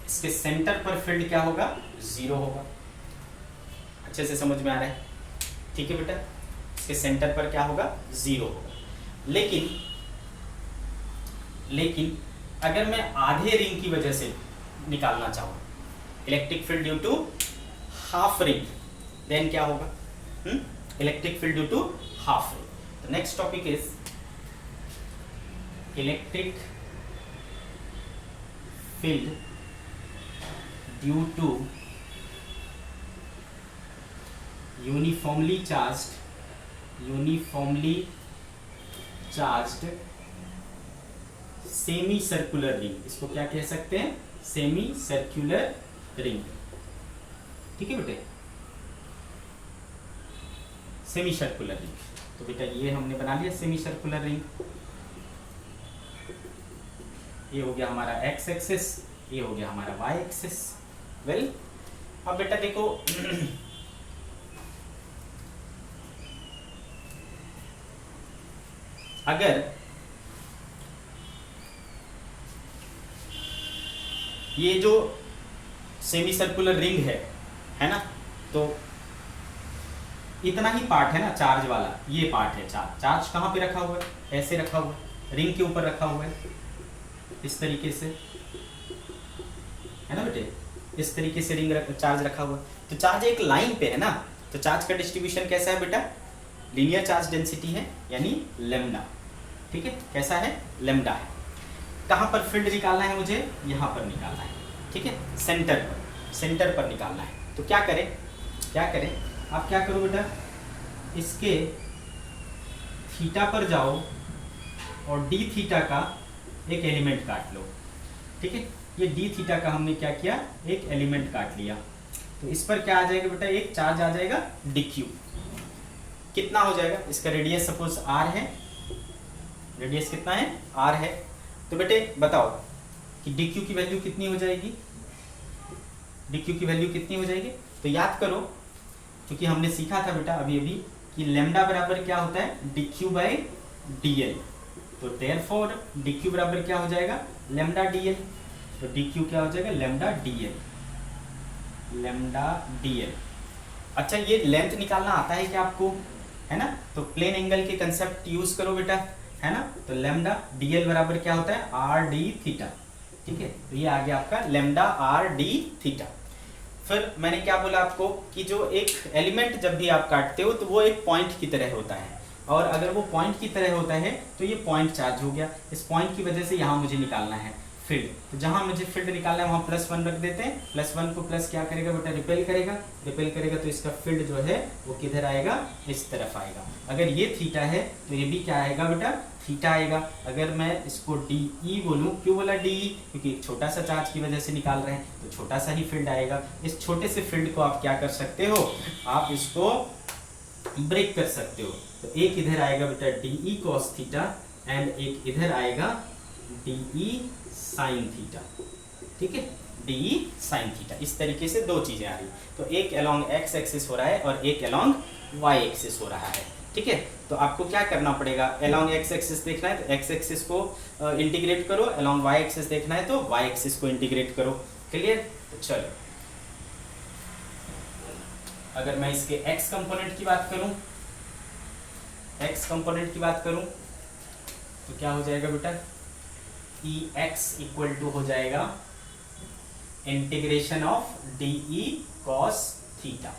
S1: इसके सेंटर पर फील्ड क्या होगा, 0 होगा। अच्छे से समझ में आ रहा है? ठीक है बेटा, इसके सेंटर पर क्या होगा, 0 होगा। लेकिन अगर मैं आधे रिंग की वजह से निकालना चाहूँ, electric field due to half ring, then क्या होगा, electric field due to half ring. The next topic is electric field due to uniformly charged semi circular ring. इसको क्या कह सकते हैं, सेमी सर्कुलर रिंग। ठीक है बेटे, सेमी सर्कुलर रिंग। तो बेटा ये हमने बना लिया सेमी सर्कुलर रिंग। ये हो गया हमारा x एक्सिस, ये हो गया हमारा y एक्सिस। वेल, अब बेटा देखो अगर ये जो सेमी सर्कुलर रिंग है ना, तो इतना ही पार्ट है ना चार्ज वाला, ये पार्ट है चार्ज कहाँ पे रखा हुआ है, ऐसे रखा हुआ है, रिंग के ऊपर रखा हुआ है, इस तरीके से, है ना बेटे, इस तरीके से रिंग चार्ज रखा हुआ है। तो चार्ज एक लाइन पे है ना, तो चार्ज का डिस्ट्रीब्यूशन कैसा है बेटा, लीनियर चार्ज डेंसिटी है यानी लेमडा, ठीक है, कैसा है, लेमडा है। कहाँ पर फील्ड निकालना है मुझे, यहाँ पर निकालना है, ठीक है, सेंटर पर निकालना है। तो क्या करें आप क्या करो बेटा, इसके थीटा पर जाओ और डी थीटा का एक एलिमेंट काट लो, ठीक है। ये डी थीटा का हमने क्या किया, एक एलिमेंट काट लिया। तो इस पर क्या आ जाएगा बेटा, एक चार्ज आ जाएगा डी क्यू। कितना हो जाएगा, इसका रेडियस सपोज आर है, रेडियस कितना है, आर है। तो बेटे बताओ कि डी क्यू की वैल्यू कितनी हो जाएगी, डी क्यू की वैल्यू कितनी हो जाएगी। तो याद करो, क्योंकि हमने सीखा था बेटा अभी अभी कि लेमडा बराबर क्या होता है, D Q by D L. तो देयरफॉर डी क्यू बराबर क्या हो जाएगा, लेमडा डी एल। तो डी क्यू क्या हो जाएगा, lambda D L, lambda D L. अच्छा, ये लेंथ निकालना आता है क्या आपको, है ना। तो प्लेन एंगल के कंसेप्ट यूज करो बेटा, है ना। तो लेमडा डी एल बराबर क्या होता है, आर डी थीटा, ठीक है। तो ये आ गया आपका लेमडा आर डी थीटा। फिर मैंने क्या बोला आपको कि जो एक एलिमेंट जब भी आप काटते हो तो वो एक पॉइंट की तरह होता है, और अगर वो पॉइंट की तरह होता है तो ये पॉइंट चार्ज हो गया। इस पॉइंट की वजह से यहाँ मुझे निकालना है फील्ड। तो जहाँ मुझे फील्ड निकालना है वहाँ +1 रख देते हैं। +1 को प्लस क्या करेगा बेटा, रिपेल करेगा। तो इसका फील्ड जो है वो किधर आएगा, इस तरफ आएगा। अगर ये थीटा है तो ये भी क्या आएगा बेटा, थीटा आएगा। अगर मैं इसको डी ई बोलूँ, क्यों बोला डी ई, क्योंकि एक छोटा सा चार्ज की वजह से निकाल रहे हैं तो छोटा सा ही फील्ड आएगा। इस छोटे से फील्ड को आप क्या कर सकते हो, आप इसको ब्रेक कर सकते हो। तो एक इधर आएगा बेटा D E cos theta and एक इधर आएगा डी ई साइन थीटा, ठीक है, डी ई साइन थीटा। इस तरीके से दो चीजें आ रही, तो एक अलोंग एक्स एक्सिस हो रहा है और एक अलोंग वाई एक्सिस हो रहा है, ठीक है। तो आपको क्या करना पड़ेगा, अलोंग एक्स एक्सिस देखना है तो एक्स एक्सिस को इंटीग्रेट करो, अलोंग वाई एक्सिस देखना है तो वाई एक्सिस को इंटीग्रेट करो। क्लियर। तो चलो, अगर मैं इसके एक्स कंपोनेंट की बात करूं, तो क्या हो जाएगा बेटा, ई एक्स इक्वल टू हो जाएगा integration of D E cos theta.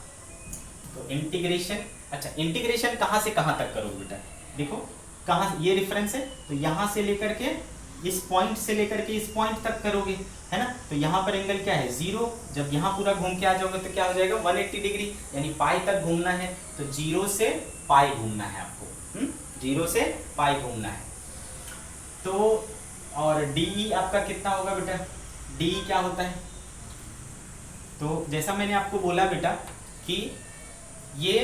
S1: तो इंटीग्रेशन, अच्छा इंटीग्रेशन कहाँ से कहाँ तक करोगे बेटा, देखो कहाँ, ये रेफरेंस है तो यहाँ से लेकर के इस पॉइंट से लेकर के इस पॉइंट तक करोगे, है ना। तो यहाँ पर एंगल क्या है, 0। जब यहाँ पूरा घूम के आ जाओगे तो क्या हो जाएगा 180 डिग्री, यानी पाई तक घूमना है। तो 0 से पाई घूमना है आपको, 0 से पाई घूमना है। तो और डी आपका कितना होगा बेटा, डी क्या होता है, तो जैसा मैंने आपको बोला बेटा कि ये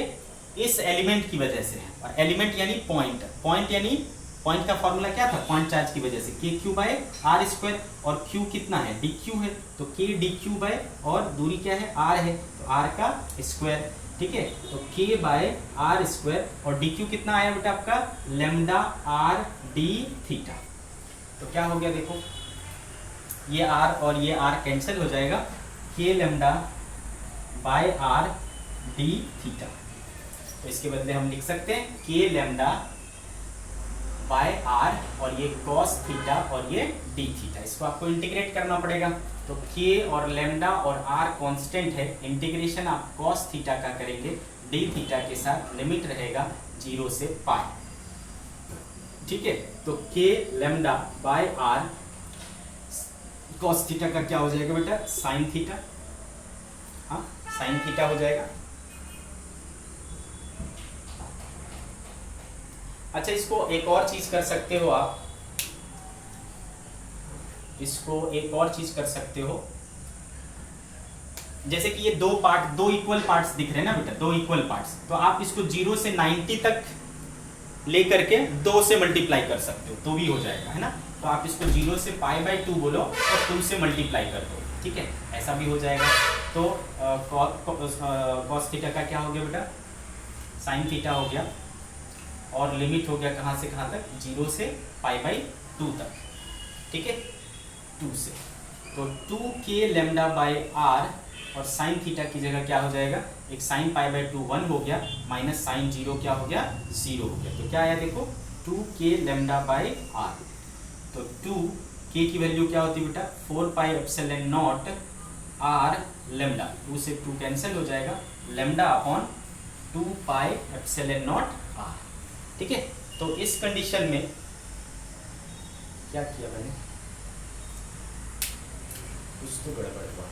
S1: इस एलिमेंट की वजह से है, और एलिमेंट यानी पॉइंट यानी पॉइंट का फॉर्मूला क्या था, पॉइंट चार्ज की वजह से के क्यू बाय आर स्क्वायर, और क्यू कितना है, डी क्यू है, तो के डी क्यू बाय, और दूरी क्या है, आर है, तो आर का स्क्वायर, ठीक है। तो के बाय आर स्क्वायर, और डी क्यू कितना आया बेटा आपका, लेमडा आर डी थीटा। तो क्या हो गया देखो, ये आर और ये आर कैंसिल हो जाएगा, के lambda by are d theta. तो इसके बदले हम लिख सकते हैं के लेमडा बाय आर, और ये कॉस थीटा और ये डी थीटा। इसको आपको इंटीग्रेट करना पड़ेगा। तो के और लेमडा और आर कांस्टेंट है, इंटीग्रेशन आप कॉस थीटा का करेंगे डी थीटा के साथ, लिमिट रहेगा 0 से पाई, ठीक है। तो k lambda by r cos theta का क्या हो जाएगा बेटा, साइन थीटा, हाँ साइन थीटा हो जाएगा। अच्छा, इसको एक और चीज कर सकते हो आप, जैसे कि ये दो इक्वल पार्ट्स दिख रहे हैं ना बेटा, 2 इक्वल पार्ट्स, तो आप इसको 0 से 90 तक लेकर के 2 से मल्टीप्लाई कर सकते हो तो भी हो जाएगा, है ना। तो आप इसको 0 से π/2 बोलो और 2 से मल्टीप्लाई कर दो, ठीक है, ऐसा भी हो जाएगा। तो कॉस थीटा का क्या हो गया बेटा, साइन थीटा हो गया, और लिमिट हो गया कहाँ से कहाँ तक, 0 से π/2 तक, ठीक है, 2 से। तो 2k लेमडा बाय आर, और साइन थीटा की जगह क्या हो जाएगा, एक साइन π/2 1 हो गया, माइनस साइन 0 क्या हो गया, 0 हो गया। तो क्या आया देखो, 2k लेमडा बाय आर। तो 2k की वैल्यू क्या होती है बेटा, 4πε0 आर लेमडा, 2 से 2 कैंसिल हो जाएगा, लेमडा अपॉन 2πε0 आर। ठीक है, तो इस कंडीशन में क्या किया मैंने, कुछ तो गड़बड़ हुआ।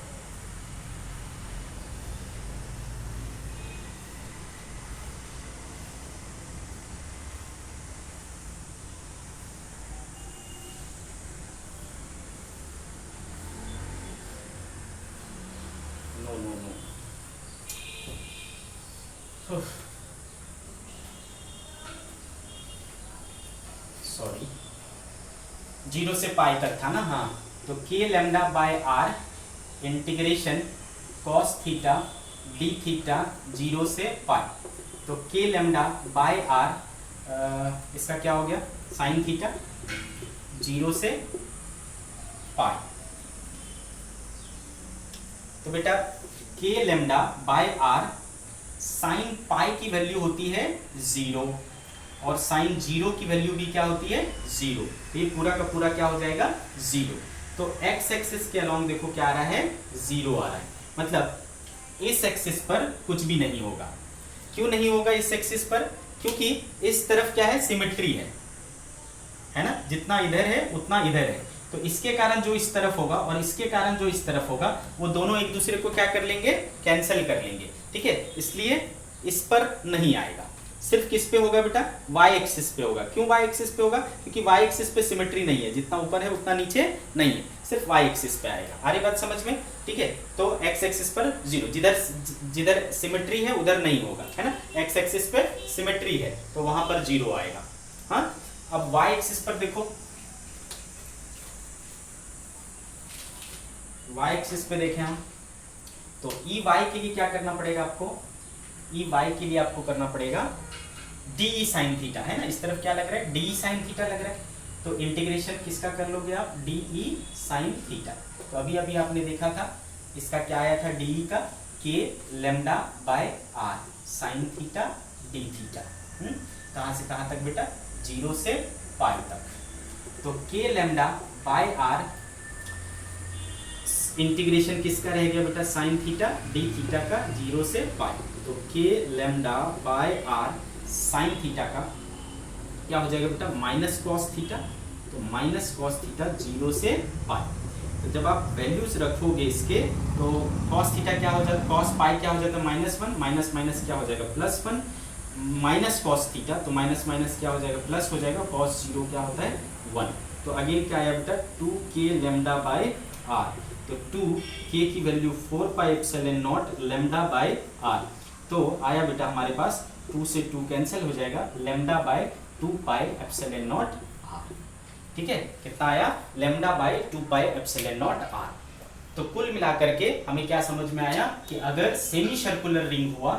S1: नो नो नो, सॉरी, 0 से पाई तक था ना। हाँ, तो k lambda by r integration cos theta d theta 0 से पाई, तो के लैम्डा बाय आर इसका क्या हो गया, साइन थीटा 0 से पाई। तो बेटा k lambda by r sine pi की वैल्यू होती है 0 और साइन 0 की वैल्यू भी क्या होती है 0, तो ये पूरा का पूरा क्या हो जाएगा 0। तो एक्स एक्सिस के अलोंग देखो क्या आ रहा है 0 आ रहा है, मतलब इस एक्सिस पर कुछ भी नहीं होगा। क्यों नहीं होगा इस एक्सिस पर, क्योंकि इस तरफ क्या है सिमेट्री है ना, जितना इधर है उतना इधर है, तो इसके कारण जो इस तरफ होगा और इसके कारण जो इस तरफ होगा वो दोनों एक दूसरे को क्या कर लेंगे, कैंसिल कर लेंगे। ठीक है, इसलिए इस पर नहीं आएगा, सिर्फ किस पे होगा बेटा, y एक्सिस पे होगा। क्यों y एक्सिस पे होगा, क्योंकि y एक्सिस पे सिमेट्री नहीं है, जितना ऊपर है उतना नीचे नहीं है, सिर्फ y एक्सिस पे आएगा। आ रही बात समझ में? ठीक है, तो x एक्सिस पर 0, जिधर सिमेट्री है उधर नहीं होगा, है ना, x एक्सिस पे सिमेट्री है तो वहां पर 0 आएगा। हाँ, अब y एक्सिस पर देखो, y एक्सिस पे देखें हम, तो ई वाई के लिए क्या करना पड़ेगा आपको, ई वाई के लिए आपको करना पड़ेगा डी साइन थीटा, है ना, इस तरफ क्या लग रहा है डी साइन थीटा लग रहा है, तो इंटीग्रेशन किसका कर लोगे आप, डी ई साइन थीटा। तो अभी अभी आपने देखा था इसका क्या आया था, डी का k lambda by r sine theta d theta. कहाँ से कहाँ तक बेटा, 0 से पाई तक। तो k lambda by r integration किसका रह गया बेटा, साइन थीटा डी थीटा का 0 से पाई, तो k lambda by r sine theta का क्या हो जाएगा बेटा, माइनस कॉस थीटा, तो माइनस कॉस थीटा 0 से पाई। तो जब आप वैल्यूज रखोगे इसके, तो कॉस थीटा क्या हो जाता है, कॉस पाई क्या हो जाता है -1, माइनस माइनस क्या हो जाएगा +1, माइनस कॉस थीटा, तो माइनस माइनस क्या हो जाएगा प्लस हो जाएगा, कॉस 0 क्या होता है 1। तो अगेन क्या आया बेटा 2k लैम्डा बाय आर, तो 2k की value 4 pi epsilon naught lambda by r, तो आया बेटा हमारे पास 2 से 2 कैंसिल हो जाएगा, lambda by 2 pi epsilon naught r. ठीक है, कितना आया, lambda by 2 pi epsilon naught r. तो कुल मिलाकर के हमें क्या समझ में आया कि अगर सेमी सर्कुलर रिंग हुआ,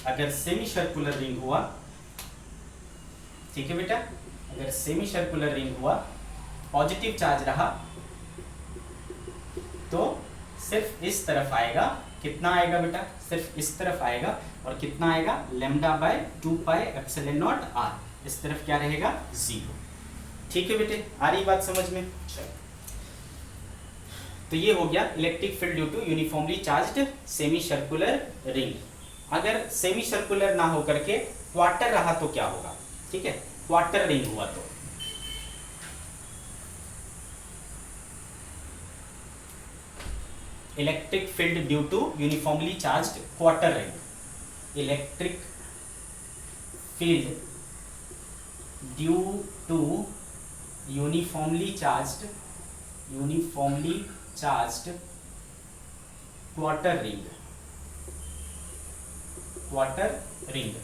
S1: अगर सेमी सर्कुलर रिंग हुआ, ठीक है बेटा, अगर सेमी सर्कुलर रिंग हुआ, पॉजिटिव चार्ज रहा, तो सिर्फ इस तरफ आएगा, कितना आएगा बेटा, सिर्फ इस तरफ आएगा, और कितना आएगा, lambda by 2 pi epsilon naught r, इस तरफ क्या रहेगा 0। ठीक है बेटे, आ रही बात समझ में? तो ये हो गया electric field due to uniformly charged semi circular ring. अगर सेमी सर्कुलर ना होकर के क्वार्टर रहा तो क्या होगा, ठीक है, क्वार्टर रिंग हुआ तो electric field due to uniformly charged quarter ring, electric field due to uniformly charged quarter ring,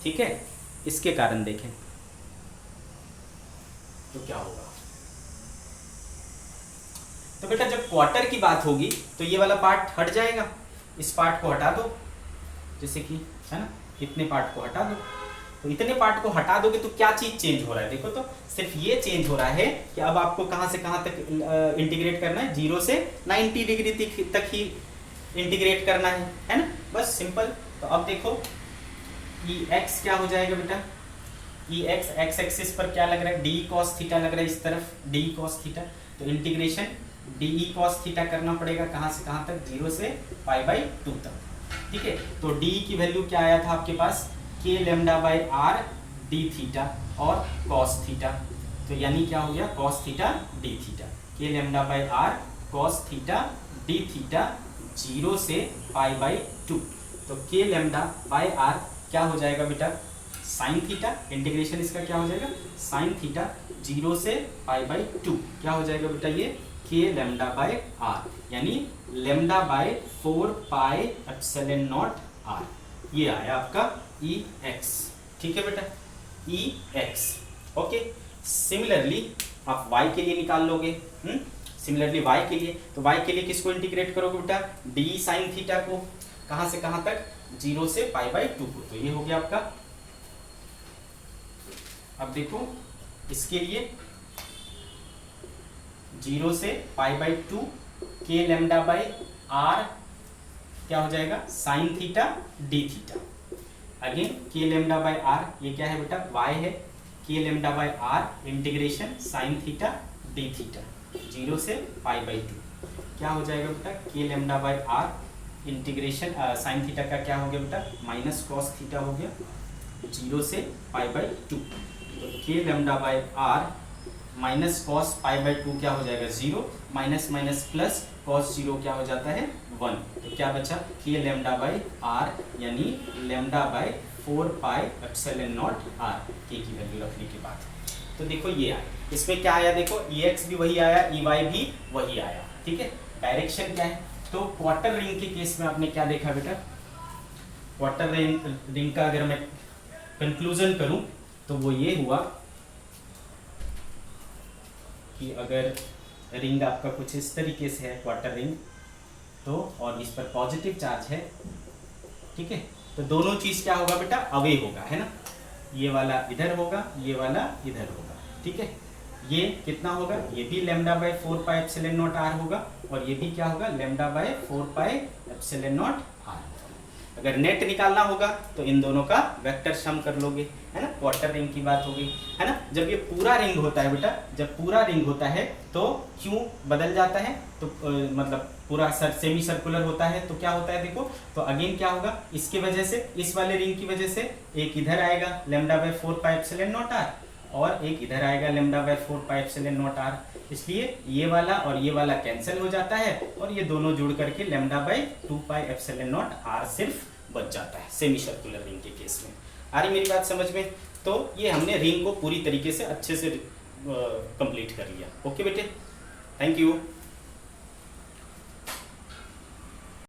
S1: ठीक है, इसके कारण देखें तो क्या होगा। तो बेटा जब क्वार्टर की बात होगी तो ये वाला पार्ट हट जाएगा, इस पार्ट को हटा दो, जैसे कि है ना, इतने पार्ट को हटा दो, तो इतने पार्ट को हटा दोगे तो क्या चीज चेंज हो रहा है, देखो तो सिर्फ ये चेंज हो रहा है कि अब आपको कहां से कहां तक इंटीग्रेट करना है, 0 से 90 डिग्री तक ही इंटीग्रेट करना है ना, बस सिंपल। तो अब देखो ई एक्स क्या हो जाएगा बेटा, ई एक्स एक्स एक्सिस पर क्या लग रहा है, डी कॉस थीटा लग रहा है, इस तरफ डी कॉस थीटा, तो integration D E cos theta करना पड़ेगा, कहां से कहां तक, 0 से पाई बाई 2 तक। ठीक है, तो डी की वैल्यू क्या आया था आपके पास, k lambda by r d theta और कॉस थीटा। तो यानी क्या हो गया, cos theta d theta, k lambda by r cos theta d theta 0 से पाई बाई 2। तो के लेमडा बाई आर क्या हो जाएगा बेटा, साइन थीटा, इंटीग्रेशन इसका क्या हो जाएगा, साइन थीटा 0 से पाई बाई 2 क्या हो जाएगा बेटा, ये के लेमडा बाई आर, यानी lambda by 4 pi epsilon naught r. ये आया आपका ई एक्स। ठीक है बेटा, ई एक्स। ओके, सिमिलरली आप y के लिए निकाल लोगे। सिमिलरली y के लिए, तो y के लिए किसको इंटीग्रेट करोगे बेटा, d साइन थीटा को, कहां से कहां तक, 0 से पाई बाई 2 को। तो ये हो गया आपका। अब देखो इसके लिए 0 से पाई बाई 2 के लेमडा बाई आर क्या हो जाएगा, sine theta d theta. Again k lambda by r, ये क्या है बेटा, y है, k lambda by r integration sine theta d theta 0 से पाई बाई 2 क्या हो जाएगा बेटा, k lambda by r integration sine theta का क्या हो गया बेटा, माइनस कॉस थीटा हो गया 0 से पाई बाई 2। तो k lambda by r minus cos pi by 2 क्या हो जाएगा, 0, माइनस माइनस प्लस कॉस 0 क्या हो जाता है, 1। तो क्या बचा, के लेमडा बाई आर यानी lambda by 4 pi epsilon naught r, k की वैल्यू रखने के बाद। तो देखो ये आया, इसमें क्या आया, देखो ई एक्स भी वही आया, ई वाई भी वही आया। ठीक है, डायरेक्शन क्या है, तो क्वार्टर रिंग के केस में आपने क्या देखा बेटा, क्वार्टर रिंग का अगर मैं कंक्लूजन करूं तो वो ये हुआ कि अगर रिंग आपका कुछ इस तरीके से है क्वार्टर रिंग, तो और इस पर पॉजिटिव चार्ज है, ठीक है, तो दोनों चीज क्या होगा बेटा, अवे होगा, है ना, ये वाला इधर होगा, ये वाला इधर होगा। ठीक है, ये कितना होगा, ये भी lambda by 4 pi epsilon naught r होगा, और ये भी क्या होगा, lambda by 4 pi epsilon naught r. अगर नेट निकालना होगा तो इन दोनों का वेक्टर सम कर लोगे, है ना, क्वार्टर रिंग की बात होगी, है ना। जब ये पूरा रिंग होता है बेटा, जब पूरा रिंग होता है तो क्यों बदल जाता है, तो मतलब पूरा सेमी सर्कुलर होता है तो क्या होता है, देखो तो अगेन क्या होगा, इसकी वजह से, इस वाले रिंग की वजह से एक इधर आएगा lambda by 4 pi epsilon naught r, और एक इधर आएगा lambda by 4 pi epsilon naught r. इसलिए ये वाला और ये वाला कैंसिल हो जाता है, और ये दोनों जुड़ करके lambda by 2 pi epsilon naught r सिर्फ बच जाता है सेमी सर्कुलर रिंग के केस में। आ रही मेरी बात समझ में। तो ये हमने रिंग को पूरी तरीके से अच्छे से कंप्लीट कर लिया। ओके बेटे, थैंक यू।